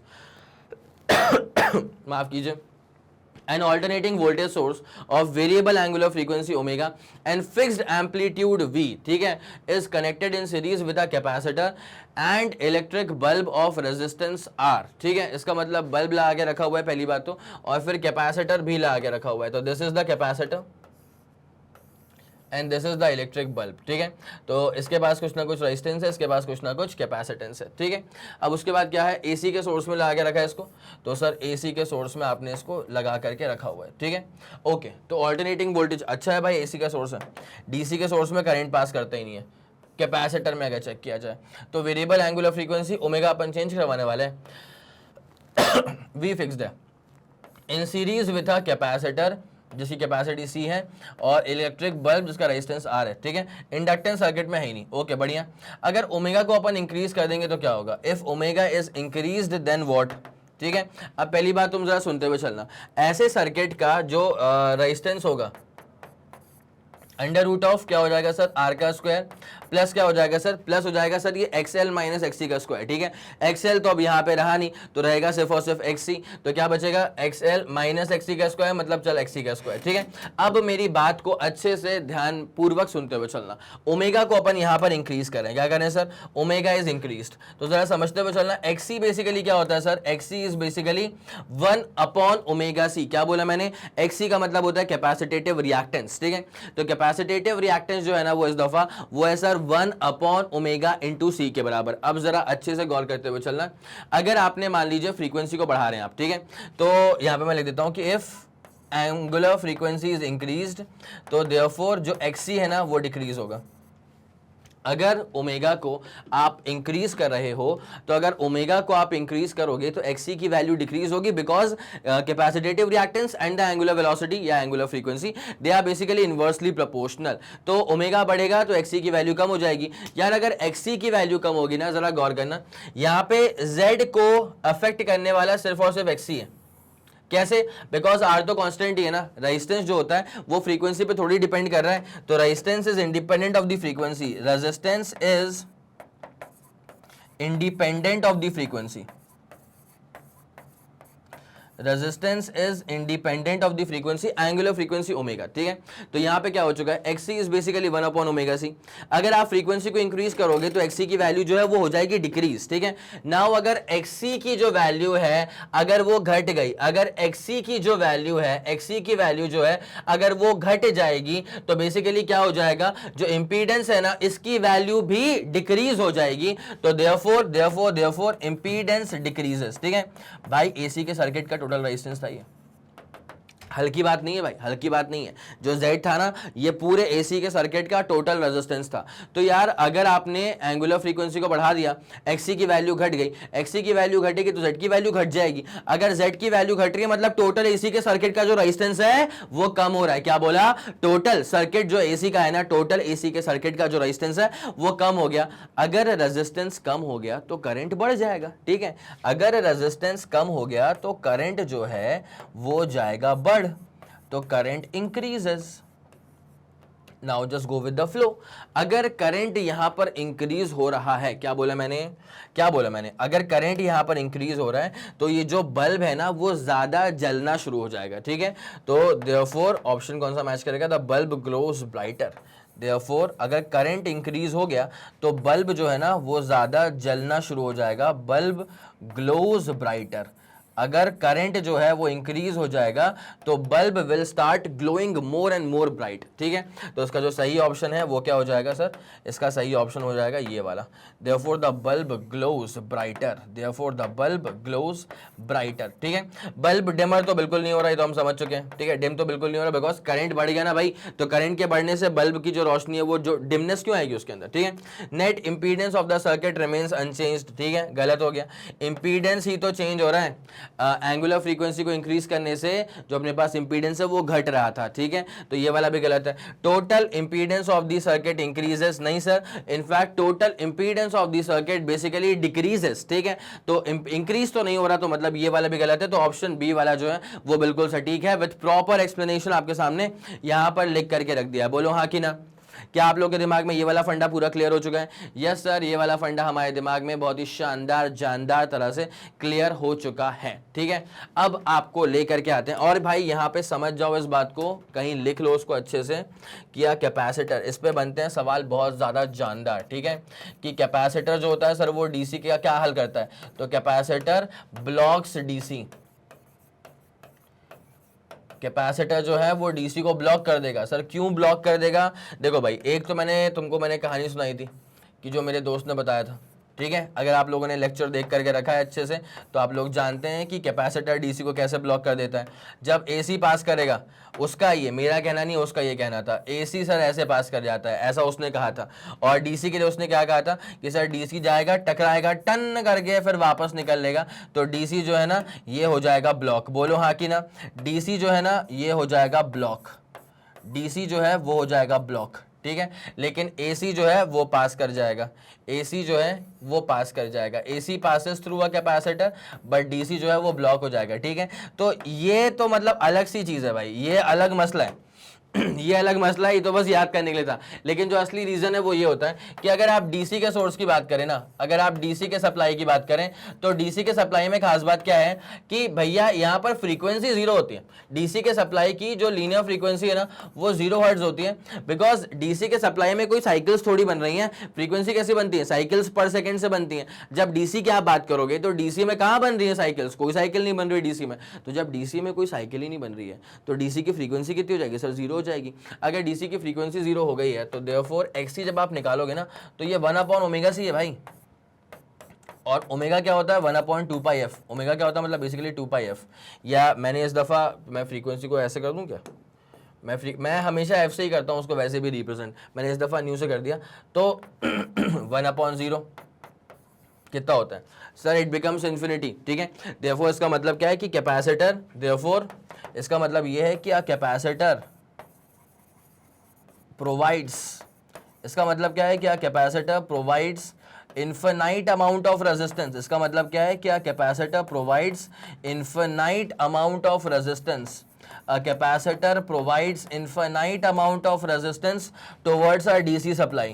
माफ कीजिए, an alternating voltage source of variable angular frequency omega and fixed amplitude v, ठीक है, is connected in series with a capacitor and electric bulb of resistance R। ठीक है, इसका मतलब बल्ब लगा के रखा हुआ है पहली बात तो, और फिर कैपेसिटर भी लगा के रखा हुआ है, तो this is the capacitor, and this is the electric bulb, ठीक है। तो इसके पास कुछ ना कुछ रेजिस्टेंस है, इसके पास कुछ ना कुछ कैपेसिटेंस है, ठीक है। अब उसके बाद क्या है, एसी के सोर्स में लगा के रखा है इसको, तो सर एसी के सोर्स में आपने इसको लगा करके रखा हुआ है, ठीक है। ओके, तो ऑल्टरनेटिंग वोल्टेज अच्छा है भाई, एसी का सोर्स है, डीसी के सोर्स में करंट पास करता ही नहीं है। कैपेसिटर में अगर चेक किया जाए तो वेरिएबल एंगुलर फ्रीक्वेंसी ओमेगा अपन चेंज करवाने वाले हैं, वी फिक्स्ड है in series with a capacitor जिसकी कैपेसिटी सी है और इलेक्ट्रिक बल्ब जिसका रेजिस्टेंस आर है, ठीक है। इंडक्टेंस सर्किट में है ही नहीं, ओके बढ़िया। अगर ओमेगा को अपन इंक्रीज कर देंगे तो क्या होगा, if omega is increased then what, ठीक है। अब पहली बात तुम जरा सुनते हुए चलना, ऐसे सर्किट का जो रेजिस्टेंस होगा अंडर रूट ऑफ क्या हो जाएगा सर, आर का स्क्वायर प्लस क्या हो जाएगा सर, प्लस हो जाएगा सर ये एक्सएल माइनस एक्सी का स्क्वायर, ठीक है। एक्सएल तो अब यहाँ पे रहा नहीं तो रहेगा सिर्फ और सिर्फ एक्सी, तो क्या बचेगा एक्सएल माइनस एक्सी का स्क्वायर, मतलब चल एक्सी का स्क्वायर, ठीक है। अब मेरी बात को अच्छे से ध्यान पूर्वक सुनते हुए चलना, ओमेगा को अपन यहाँ पर इंक्रीज करें, क्या करें सर, ओमेगा इज इंक्रीज, तो जरा समझते हुए चलना, एक्सी बेसिकली क्या होता है sir, XC is basically 1 upon omega C, क्या बोला मैंने, एक्सी का मतलब होता है कैपेसिटेटिव रिएक्टेंस, ठीक है। तो कैपेसिटेटिव रिएक्टेंस जो है ना वो इस दफा वो है सर 1 अपॉन ओमेगा इंटू सी के बराबर। अब जरा अच्छे से गौर करते हुए चलना, अगर आपने मान लीजिए फ्रीक्वेंसी को बढ़ा रहे हैं आप, ठीक है, तो यहां पे मैं लिख देता हूं कि if angular frequency is increased तो देयरफॉर जो एक्सी है ना वो डिक्रीज होगा। अगर ओमेगा को आप इंक्रीज कर रहे हो तो अगर ओमेगा को आप इंक्रीज करोगे तो एक्सी की वैल्यू डिक्रीज होगी, because capacitive reactance and the angular velocity या angular frequency they are basically inversely proportional. तो ओमेगा बढ़ेगा तो एक्सी की वैल्यू कम हो जाएगी। यार अगर एक्सी की वैल्यू कम होगी ना, जरा गौर करना, यहाँ पे जेड को अफेक्ट करने वाला सिर्फ और सिर्फ एक्सी है। कैसे, बिकॉज आर तो कांस्टेंट ही है ना, रेजिस्टेंस जो होता है वो फ्रीक्वेंसी पे थोड़ी डिपेंड कर रहा है, तो resistance is independent of the frequency, resistance is independent of the frequency, resistance is independent of the frequency, angular frequency omega, ठीक है। तो यहां पे क्या हो चुका है, XC is basically 1 upon omega C. अगर आप फ्रीक्वेंसी को इंक्रीज करोगे तो एक्सी की वैल्यू जो है वो हो जाएगी डिक्रीज, ठीक है। नाउ अगर एक्सी की जो वैल्यू है अगर वो घट गई, अगर एक्सी की जो वैल्यू है, एक्सी की वैल्यू जो है अगर वो घट जाएगी तो बेसिकली क्या हो जाएगा, जो इंपीडेंस है ना इसकी वैल्यू भी डिक्रीज हो जाएगी, तो देयरफॉर इंपीडेंस डिक्रीजेस, ठीक है। भाई एसी के सर्किट का टोटल रेजिस्टेंस था ये, हल्की बात नहीं है भाई, हल्की बात नहीं है। जो Z था ना ये पूरे AC के सर्किट का टोटल रेजिस्टेंस था। तो यार अगर आपने एंगुलर फ्रीक्वेंसी को बढ़ा दिया, XC की वैल्यू घट गई, XC की वैल्यू घटेगी तो Z की वैल्यू घट जाएगी। अगर Z की वैल्यू घट रही है मतलब टोटल AC के सर्किट का जो रेजिस्टेंस है वो कम हो रहा है। क्या बोला, टोटल सर्किट जो AC का है ना, टोटल AC के सर्किट का जो रेजिस्टेंस है वो कम हो गया। अगर रेजिस्टेंस कम हो गया तो करंट बढ़ जाएगा, ठीक है। अगर रेजिस्टेंस कम हो गया तो करंट जो है वो जाएगा बढ़, तो current increases. Now just go with the flow. अगर करंट यहां पर इंक्रीज हो रहा है, क्या बोला मैंने, अगर करंट यहां पर इंक्रीज हो रहा है तो ये जो बल्ब है ना वो ज्यादा जलना शुरू हो जाएगा, ठीक है। तो देयरफॉर ऑप्शन कौन सा मैच करेगा, the bulb glows brighter. Therefore अगर करंट इंक्रीज हो गया तो बल्ब जो है ना वो ज्यादा जलना शुरू हो जाएगा, बल्ब ग्लोज ब्राइटर। अगर करंट जो है वो इंक्रीज हो जाएगा तो bulb will start glowing more and more bright, ठीक है। तो इसका जो सही ऑप्शन है वो क्या हो जाएगा सर, इसका सही ऑप्शन हो जाएगा ये वाला, therefore the bulb glows brighter, therefore the bulb glows brighter, ठीक है। बल्ब डिमर तो बिल्कुल नहीं हो रहा है, तो हम समझ चुके हैं, ठीक है। डिम तो बिल्कुल नहीं हो रहा बिकॉज करंट बढ़ गया ना भाई, तो करंट के बढ़ने से बल्ब की जो रोशनी है वो जो डिमनेस क्यों आएगी उसके अंदर, ठीक है। Net impedance of the circuit remains unchanged, ठीक है, गलत हो गया, इंपीडेंस ही तो चेंज हो रहा है। एंगुलर फ्रीक्वेंसी को इंक्रीज करने से जो अपने पास इंपीडेंस है वो घट रहा था, ठीक है। तो ये वाला भी गलत है। Total impedance of the circuit increases, नहीं sir, in fact total impedance of the circuit basically decreases, ठीक है। तो इंक्रीज तो नहीं हो रहा, तो मतलब ये वाला भी गलत है। तो ऑप्शन बी वाला जो है वो बिल्कुल सटीक है, विद प्रॉपर एक्सप्लेनेशन आपके सामने यहां पर लिख करके रख दिया। बोलो हाँ कि ना। क्या आप लोगों के दिमाग में ये वाला फंडा पूरा क्लियर हो चुका है? यस सर, ये वाला फंडा हमारे दिमाग में बहुत ही शानदार जानदार तरह से क्लियर हो चुका है, ठीक है। अब आपको लेकर के आते हैं, और भाई यहां पे समझ जाओ इस बात को, कहीं लिख लो उसको अच्छे से, किया कैपेसिटर, इस पे बनते हैं सवाल बहुत ज्यादा जानदार, ठीक है। कि कैपेसिटर जो होता है सर वो डीसी का क्या हल करता है, तो कैपेसिटर ब्लॉक्स डीसी, कैपेसिटर जो है वो डीसी को ब्लॉक कर देगा। सर क्यों ब्लॉक कर देगा? देखो भाई, एक तो मैंने कहानी सुनाई थी कि जो मेरे दोस्त ने बताया था, ठीक है। अगर आप लोगों ने लेक्चर देख करके रखा है अच्छे से तो आप लोग जानते हैं कि कैपेसिटर डीसी को कैसे ब्लॉक कर देता है। जब एसी पास करेगा, उसका ये मेरा कहना नहीं, उसका ये कहना था, एसी सर ऐसे पास कर जाता है, ऐसा उसने कहा था। और डीसी के लिए उसने क्या कहा था कि सर डीसी जाएगा, टकराएगा, टन करके फिर वापस निकल लेगा, तो डीसी जो है ना ये हो जाएगा ब्लॉक। बोलो हाँ कि ना? डीसी जो है ना ये हो जाएगा ब्लॉक, डीसी जो है वो हो जाएगा ब्लॉक, ठीक है। लेकिन एसी जो है वो पास कर जाएगा, एसी जो है वो पास कर जाएगा, AC passes through a capacitor, but DC जो है वो ब्लॉक हो जाएगा, ठीक है। तो ये तो मतलब अलग सी चीज है भाई, ये अलग मसला है ये अलग मसला है, ये तो बस याद करने के लिए था। लेकिन जो असली रीजन है वो ये होता है कि अगर आप डीसी के सोर्स की बात करें ना, अगर आप डीसी के सप्लाई की बात करें, तो डीसी के सप्लाई में खास बात क्या है कि भैया यहाँ पर फ्रीक्वेंसी जीरो होती है। डीसी के सप्लाई की जो लीनियर फ्रीक्वेंसी है ना वो 0 हर्ट्ज होती है, बिकॉज डीसी के सप्लाई में कोई साइकिल्स थोड़ी बन रही है। फ्रीक्वेंसी कैसी बनती है? साइकिल्स पर सेकेंड से बनती है। जब डीसी की आप बात करोगे तो डीसी में कहाँ बन रही है साइकिल्स? कोई साइकिल नहीं बन रही डीसी में। तो जब डीसी में कोई साइकिल ही नहीं बन रही है तो डीसी की फ्रीक्वेंसी कितनी हो जाएगी सर? 0 हो जाएगी। अगर डीसी की फ्रीक्वेंसी 0 हो गई है तो देयरफॉर एक्ससी जब आप निकालोगे ना तो ये 1/ओमेगा है भाई। और ओमेगा क्या होता है? 1/2πf। ओमेगा क्या होता है? मतलब बेसिकली 2πf। या मैंने इस दफा मैं फ्रीक्वेंसी को ऐसे कर दूं क्या? मैं हमेशा एफ से ही करता हूं उसको, वैसे भी रिप्रेजेंट। मैंने इस दफा न्यू से कर दिया तो 1/0 कितना होता है सर? इट बिकम्स इन्फिनिटी, ठीक है। देयरफॉर इसका मतलब क्या है कि कैपेसिटर, देयरफॉर इसका मतलब यह है कि आ कैपेसिटर प्रोवाइड्स, इसका मतलब क्या है कि capacitor provides infinite amount of resistance. इसका मतलब क्या है कि capacitor provides infinite amount of resistance. A capacitor provides infinite amount of resistance towards a DC supply.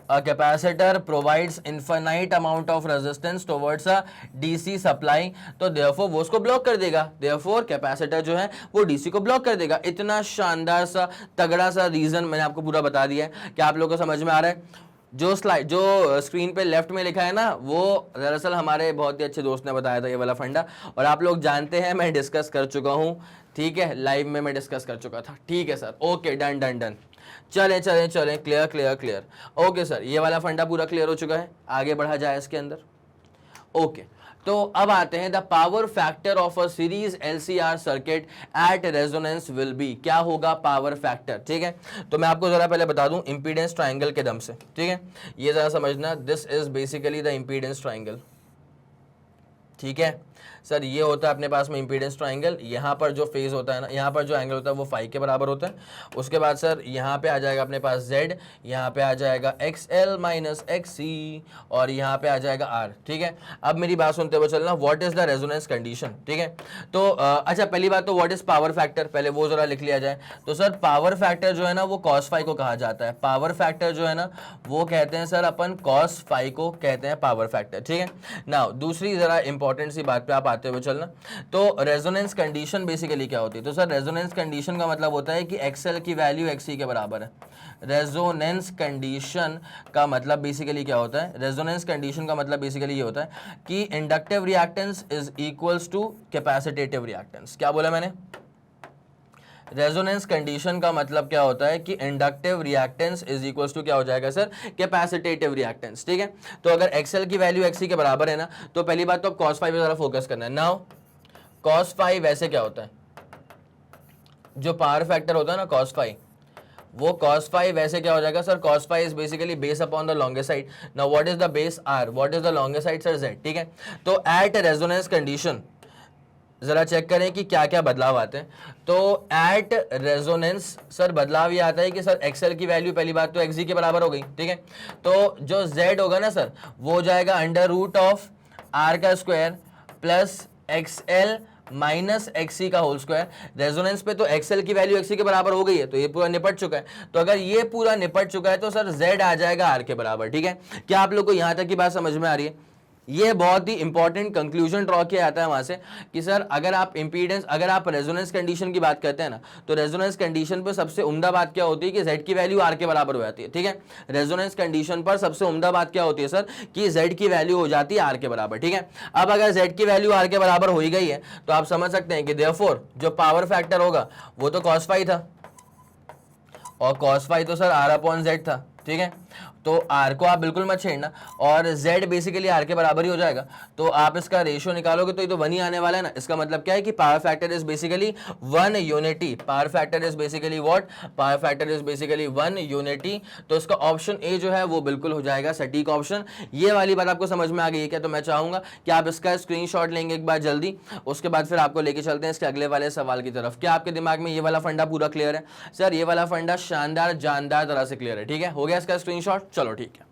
A capacitor provides infinite amount of resistance towards a DC supply. तो therefore वो उसको block कर देगा। therefore कैपेसिटर जो है वो DC को block कर देगा। इतना शानदार सा तगड़ा सा रीजन मैंने आपको पूरा बता दिया है। क्या आप लोगों को समझ में आ रहा है? जो स्क्रीन पे लेफ्ट में लिखा है ना वो दरअसल हमारे बहुत ही अच्छे दोस्त ने बताया था ये वाला फंडा, और आप लोग जानते हैं मैं डिस्कस कर चुका हूँ, ठीक है। लाइव में मैं डिस्कस कर चुका था, ठीक है sir. Okay, done done done. चलें चलें चलें, clear clear clear. Okay sir, ये वाला फंडा पूरा क्लियर हो चुका है। आगे बढ़ा जाए इसके अंदर। ओके, तो अब आते हैं the power factor of a series LCR circuit at resonance will be. क्या होगा पावर फैक्टर? ठीक है, तो मैं आपको जरा पहले बता दूं इंपीडेंस ट्रायंगल के दम से, ठीक है। ये जरा समझना, this is basically the impedance triangle, ठीक है सर। ये होता है अपने पास में इंपीडेंस ट्रायंगल। यहाँ पर जो फेज होता है ना, यहाँ पर जो एंगल होता है वो फाई के बराबर होता है। उसके बाद सर यहाँ पे आ जाएगा अपने पास z, यहाँ पे आ जाएगा XL माइनस XC, और यहाँ पे आ जाएगा R, ठीक है। अब मेरी बात सुनते हुए चलना, what is the resonance condition, ठीक है। तो अच्छा, पहली बात तो व्हाट इज पावर फैक्टर, पहले वो जरा लिख लिया जाए। तो सर पावर फैक्टर जो है ना वो कॉस फाई को कहा जाता है। पावर फैक्टर जो है ना वो कहते हैं सर अपन कॉस फाई को कहते हैं पावर फैक्टर, ठीक है। नाउ दूसरी जरा इंपॉर्टेंट सी बात पे आप आते हुए चलना, तो रेजोनेंस कंडीशन बेसिकली क्या होती है? तो सर रेजोनेंस कंडीशन का मतलब होता है कि एक्सएल की वैल्यू एक्सी के बराबर है। रेजोनेंस कंडीशन का मतलब बेसिकली क्या होता है? रेजोनेंस कंडीशन का मतलब बेसिकली ये होता है कि inductive reactance is equals to capacitive reactance. क्या बोला मैंने? रेजोनेंस कंडीशन का मतलब क्या होता है कि inductive reactance is equals to क्या हो जाएगा सर? कैपेसिटेटिव रिएक्टेंस, ठीक है। तो अगर एक्सएल की वैल्यू एक्सी के बराबर है ना, तो पहली बात तो अब कॉस फाई पे जरा फोकस करना है। नाउ कॉस फाई वैसे क्या होता है? जो पावर फैक्टर होता है ना कॉस फाई, वो कॉस फाई वैसे क्या हो जाएगा sir? Cos phi is basically base upon the longest side. Now what is the base? R. What is the longest side sir? Z, ठीक है। तो एट रेजोनेंस कंडीशन जरा चेक करें कि क्या क्या बदलाव आते हैं। तो एट रेजोनेंस सर बदलाव ये आता है कि सर एक्सएल की वैल्यू पहली बात तो एक्सी के बराबर हो गई, ठीक है। तो जो जेड होगा ना सर वो हो जाएगा अंडर रूट ऑफ आर का square plus XL minus XC का होल स्क्वायर। रेजोनेंस पे तो एक्सएल की वैल्यू एक्सी के बराबर हो गई है, तो ये पूरा निपट चुका है। तो अगर ये पूरा निपट चुका है तो सर जेड आ जाएगा आर के बराबर, ठीक है। क्या आप लोग को यहां तक की बात समझ में आ रही है? ये बहुत ही इंपॉर्टेंट कंक्लूजन ड्रॉ किया जाता है वहां से कि सर अगर आप इंपीडेंस, अगर आप रेजोनेंस कंडीशन की बात करते हैं ना, तो रेजोनेंस कंडीशन पर सबसे उम्दा बात क्या होती है कि z की वैल्यू r के बराबर हो जाती है। ठीक है, रेजोनेंस कंडीशन पर सबसे उम्दा बात क्या होती है सर कि z की वैल्यू हो जाती है r के बराबर। ठीक है, अब अगर z की वैल्यू r के बराबर हो ही गई है तो आप समझ सकते हैं कि देयरफॉर जो पावर फैक्टर होगा वो तो cos फाई था, और cos फाई तो सर r अपॉन z था। ठीक है, तो r को आप बिल्कुल मत छेड़ना, और z बेसिकली r के बराबर ही हो जाएगा। तो आप इसका रेशियो निकालोगे तो ये तो 1 ही आने वाला है ना। इसका मतलब क्या है कि power factor is basically 1 unity. Power factor is basically what, power factor is basically 1 unity. तो इसका ऑप्शन ए जो है वो बिल्कुल हो जाएगा सटीक ऑप्शन। ये वाली बात आपको समझ में आ गई है क्या? तो मैं चाहूंगा कि आप इसका स्क्रीनशॉट लेंगे एक बार जल्दी, उसके बाद फिर आपको लेके चलते हैं इसके अगले वाले सवाल की तरफ। क्या आपके दिमाग में ये वाला फंडा पूरा क्लियर है? सर ये वाला फंडा शानदार जानदार तरह से क्लियर है। ठीक है, हो गया इसका स्क्रीनशॉट, चलो ठीक है।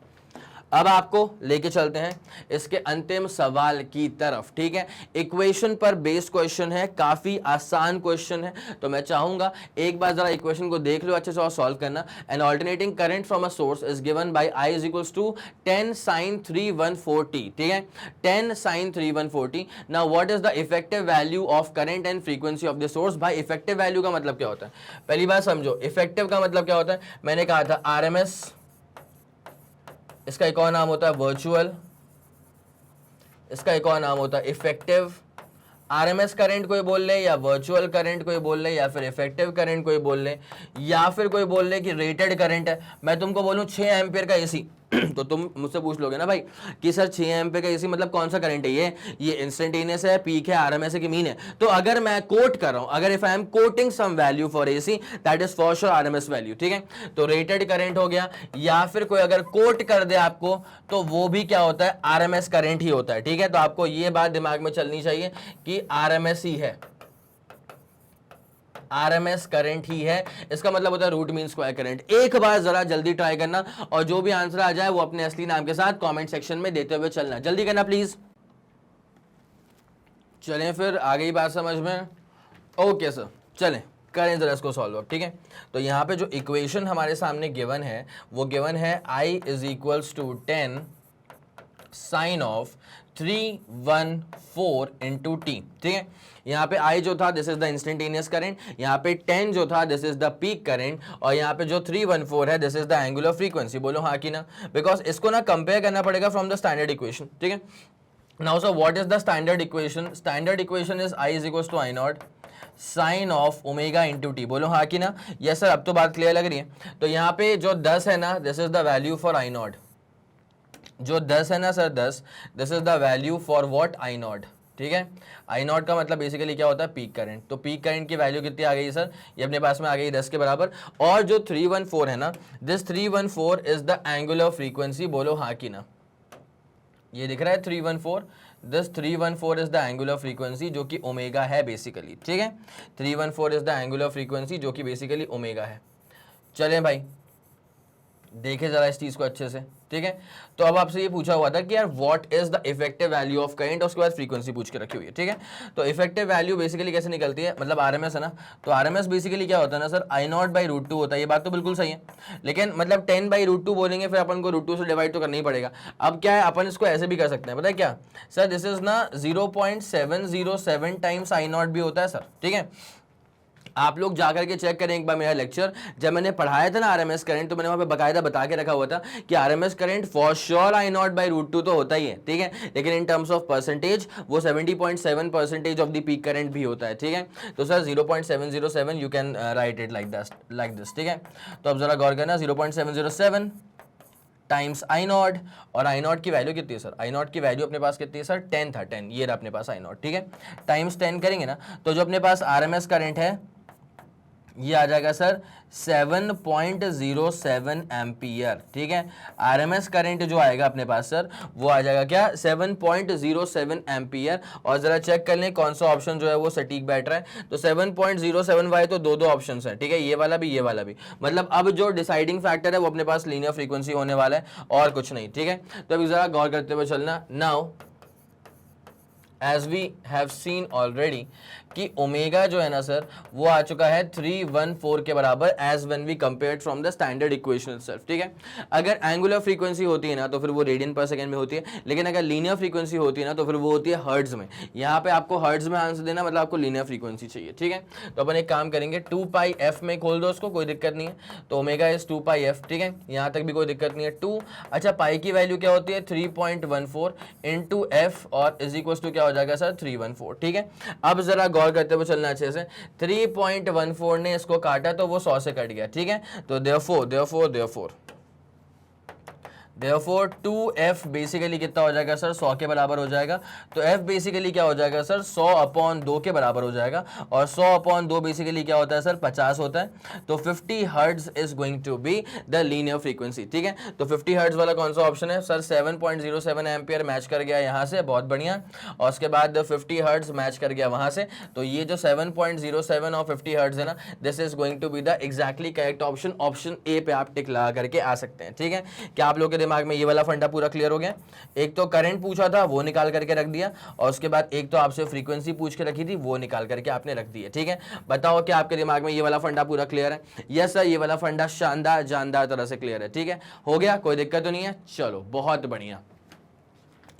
अब आपको लेके चलते हैं इसके अंतिम सवाल की तरफ। ठीक है, इक्वेशन पर बेस्ड क्वेश्चन है, काफी आसान क्वेश्चन है, तो मैं चाहूंगा एक बार जरा इक्वेशन को देख लो अच्छे से और सॉल्व करना। An alternating current from a source is given by I is equals to 10 sin 314t। ठीक है, 10 sin 314t। Now what is the effective value of current and frequency of the source. भाई effective value का मतलब क्या होता है? पहली बात समझो, इफेक्टिव का मतलब क्या होता है। मैंने कहा था RMS, इसका एक और नाम होता है वर्चुअल, इसका एक और नाम होता है इफेक्टिव। आरएमएस करंट कोई बोल ले, या वर्चुअल करंट कोई बोल ले, या फिर इफेक्टिव करंट कोई बोल ले, या फिर कोई बोल ले कि रेटेड करंट है। मैं तुमको बोलूं 6 एम्पियर का एसी तो तुम मुझसे पूछ लोगे ना भाई कि सर 6 एम्पियर का एसी मतलब कौन सा करंट है? ये इंस्टेंटेनियस है, पीक है, आरएमएस है कि मीन है? तो अगर मैं कोट कर रहा हूं, अगर if I am quoting some value for AC that is for sure RMS value. ठीक है, तो रेटेड करंट हो गया, या फिर कोई अगर कोट कर दे आपको तो वो भी क्या होता है? आरएमएस करंट ही होता है। ठीक है, तो आपको ये बात दिमाग में चलनी चाहिए कि आरएमएस ही है, आरएमएस करंट ही है। इसका मतलब होता है रूट मीन स्क्वायर करंट। एक बार जरा जल्दी ट्राई करना, और जो भी आंसर आ जाए वो अपने असली नाम के साथ कमेंट सेक्शन में देते हुए चलना। जल्दी करना प्लीज। चलें फिर आगे ही बात समझ में। ओके सर, चलें करें जरा इसको सॉल्व अब। ठीक है, तो यहाँ पे जो इक्वेशन हमारे सामने गिवन है वो गिवन है I is equals to 10 sine of 314 into T. ठीक है, यहाँ पे I जो था this is the instantaneous current, यहाँ पे 10 जो था this is the peak current, और यहाँ पे जो 314 है this is the angular frequency. बोलो हाँ कि ना, बिकॉज इसको ना कंपेयर करना पड़ेगा फ्रॉम द स्टैंडर्ड इक्वेशन। ठीक है, now sir what is the standard equation? Standard equation is I is equals to I naught sine of omega into T. बोलो हाँ कि ना। यस सर, अब तो बात क्लियर लग रही है। तो यहाँ पे जो 10 है ना this is the value for I not, जो 10 है ना sir 10, this is the value for what? I not. ठीक है, I नॉट का मतलब बेसिकली क्या होता है? Peak current. तो पीक करंट की वैल्यू कितनी आ गई सर? ये अपने पास में आ गई 10 के बराबर। और जो 314 है ना, this 314 is the angular frequency. बोलो हाँ कि ना। ये दिख रहा है 314, this 314 is the angular frequency जो कि ओमेगा है बेसिकली। ठीक है, 314 इज द एंगुलर फ्रीक्वेंसी जो कि बेसिकली ओमेगा है। चलें भाई देखे जरा इस चीज को अच्छे से। ठीक है, तो अब आपसे ये पूछा हुआ था कि यार what is the effective value of current, उसके बाद फ्रीक्वेंसी पूछ के रखी हुई है। ठीक है, तो इफेक्टिव वैल्यू बेसिकली कैसे निकलती है, मतलब आरएमएस है ना, तो आरएमएस बेसिकली क्या होता है ना sir, I naught by root 2 होता है। ये बात तो बिल्कुल सही है, लेकिन मतलब 10 बाई रूट 2 बोलेंगे फिर अपन को रूट 2 से डिवाइड तो करना ही पड़ेगा। अब क्या है, अपन इसको ऐसे भी कर सकते हैं, पता है क्या सर, दिस इज ना 0.707 टाइम्स I नॉट भी होता है सर। ठीक है, आप लोग जाकर के चेक करें एक बार मेरा लेक्चर, जब मैंने पढ़ाया था ना आरएमएस करंट, तो मैंने वहां पे बकायदा बता के रखा हुआ था कि RMS current for sure I naught by root 2 तो होता ही है। ठीक है, लेकिन इन टर्म्स ऑफ परसेंटेज वो 70.7% ऑफ द पीक करंट भी होता है। ठीक है, तो sir 0.707 you can write it like this. ठीक है, तो अब जरा गौर करना, 0.707 टाइम्स I नॉट, और I नॉट की वैल्यू कितनी है सर? I नॉट की वैल्यू अपने पास कितनी है सर? 10 था, 10 ये रहा अपने पास I नॉट। ठीक है, टाइम्स 10 करेंगे ना, तो जो अपने पास आरएमएस करंट है ये आ जाएगा सर 7.07 एम्पियर। ठीक है, आरएमएस करंट जो आएगा अपने पास सर वो आ जाएगा क्या? 7.07 एम्पियर। और जरा चेक कर लें कौन सा ऑप्शन जो है वो सटीक बैठ रहा है। तो 7.07 वाई तो दो ऑप्शंस हैं। ठीक है, ये वाला भी ये वाला भी, मतलब अब जो डिसाइडिंग फैक्टर है वो अपने पास लीनियर फ्रीक्वेंसी होने वाला है और कुछ नहीं। ठीक है, तो अभी जरा गौर करते हुए चलना। Now as we have seen already कि ओमेगा जो है ना सर वो आ चुका है 314 के बराबर as when we compared from the standard equation itself, ठीक है। अगर एंगुलर फ्रीक्वेंसी होती है ना तो फिर वो रेडियन पर सेकंड में होती है, लेकिन अगर लीनियर फ्रीक्वेंसी होती है ना तो फिर वो होती है हर्ट्ज में। यहाँ पे आपको हर्ट्ज में आंसर देना मतलब आपको लीनियर फ्रीक्वेंसी चाहिए, ठीक है। तो अपन एक काम करेंगे 2 पाई एफ में खोल दो उसको, कोई दिक्कत नहीं है। तो ओमेगा इज 2 पाई एफ, ठीक है, यहाँ तक भी कोई दिक्कत नहीं है। 2 अच्छा पाई की वैल्यू क्या होती है 3.14 इंटू एफ और इज इक्वल टू क्या हो जाएगा सर 314, ठीक है। अब जरा गौर करते हुए चलना अच्छे से, 3.14 ने इसको काटा तो वो 100 से कट गया, ठीक है। तो therefore 2f बेसिकली कितना हो जाएगा सर 100 के बराबर हो जाएगा। तो f बेसिकली क्या हो जाएगा सर 100/2 के बराबर हो जाएगा, और 100/2 बेसिकली क्या होता है सर 50 होता है। तो 50 hertz is going to be the linear frequency, ठीक है। तो 50 हर्ट्ज वाला कौन सा ऑप्शन है सर 7.07 एम्पियर मैच कर गया यहाँ से, बहुत बढ़िया। और उसके बाद 50 हर्ट्ज मैच कर गया वहां से, तो ये जो 7.07 और 50 हर्ट्ज है ना, this is going to be the exactly correct option. Option A पे आप टिक लगा करके आ सकते हैं, ठीक है। क्या आप लोग के दिमाग में ये वाला फंडा पूरा क्लियर हो गया? एक तो करंट पूछा था वो निकाल करके रख दिया, और उसके बाद एक तो आपसे फ्रीक्वेंसी पूछ के रखी थी वो निकाल करके आपने रख दी है, ठीक है। बताओ क्या आपके दिमाग में ये वाला फंडा पूरा क्लियर है? यस सर, ये वाला फंडा शानदार जानदार तरह से क्लियर है, ठीक है। हो गया, कोई दिक्कत तो नहीं है, चलो बहुत बढ़िया।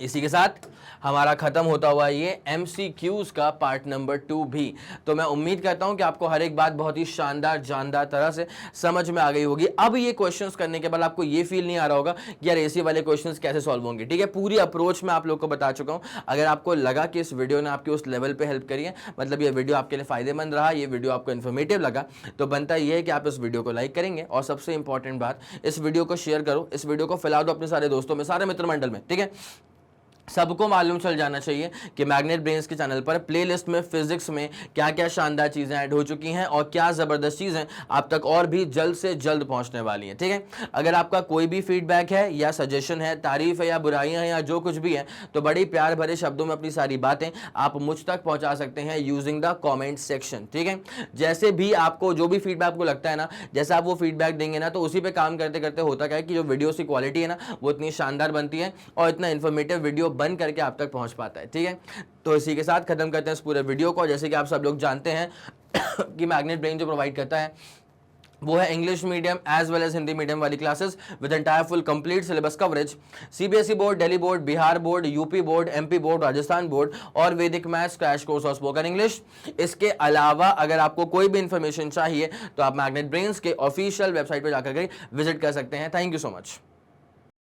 इसी के साथ हमारा खत्म होता हुआ ये MCQs का पार्ट नंबर 2 भी। तो मैं उम्मीद करता हूं कि आपको हर एक बात बहुत ही शानदार जानदार तरह से समझ में आ गई होगी। अब ये क्वेश्चंस करने के बाद आपको ये फील नहीं आ रहा होगा कि यार ऐसे वाले क्वेश्चंस कैसे सॉल्व होंगे, ठीक है। पूरी अप्रोच मैं आप लोग को बता चुका हूं। अगर आपको लगा कि इस वीडियो ने आपके उस लेवल पर हेल्प करी है, मतलब ये वीडियो आपके लिए फायदेमंद रहा, ये वीडियो आपको इन्फॉर्मेटिव लगा, तो बनता यह है कि आप इस वीडियो को लाइक करेंगे, और सबसे इंपॉर्टेंट बात, इस वीडियो को शेयर करो, इस वीडियो को फैला दो अपने सारे दोस्तों में, सारे मित्र मंडल में, ठीक है। सबको मालूम चल जाना चाहिए कि मैग्नेट ब्रेन्स के चैनल पर प्लेलिस्ट में फिजिक्स में क्या क्या शानदार चीज़ें ऐड हो चुकी हैं, और क्या ज़बरदस्त चीज़ें आप तक और भी जल्द से जल्द पहुंचने वाली हैं, ठीक है। अगर आपका कोई भी फीडबैक है या सजेशन है, तारीफ है या बुराइयां हैं या जो कुछ भी है, तो बड़ी प्यार भरे शब्दों में अपनी सारी बातें आप मुझ तक पहुंचा सकते हैं यूजिंग द कॉमेंट सेक्शन, ठीक है। जैसे भी आपको जो भी फीडबैक आपको लगता है ना, जैसे आप वो फीडबैक देंगे ना, तो उसी पर काम करते करते होता क्या है कि जो वीडियो की क्वालिटी है ना वो इतनी शानदार बनती है और इतना इन्फॉर्मेटिव वीडियो बन करके आप तक पहुंच पाता है, ठीक है। तो इसी के साथ खत्म करते हैं इस पूरे वीडियो को। जैसे कि आप सब लोग जानते हैं कि मैग्नेट ब्रेन जो प्रोवाइड करता है वो है English medium as well as Hindi medium वाली classes with entire full complete syllabus coverage. CBSE board, Delhi board, Bihar board, UP board, MP board, Rajasthan board, और वैदिक मैथ्स क्रैश कोर्स और स्पोकन इंग्लिश। इसके अलावा अगर आपको कोई भी इंफॉर्मेशन चाहिए तो आप मैग्नेट ब्रेन्स के ऑफिशियल वेबसाइट पर जाकर विजिट कर सकते हैं। Thank you so much.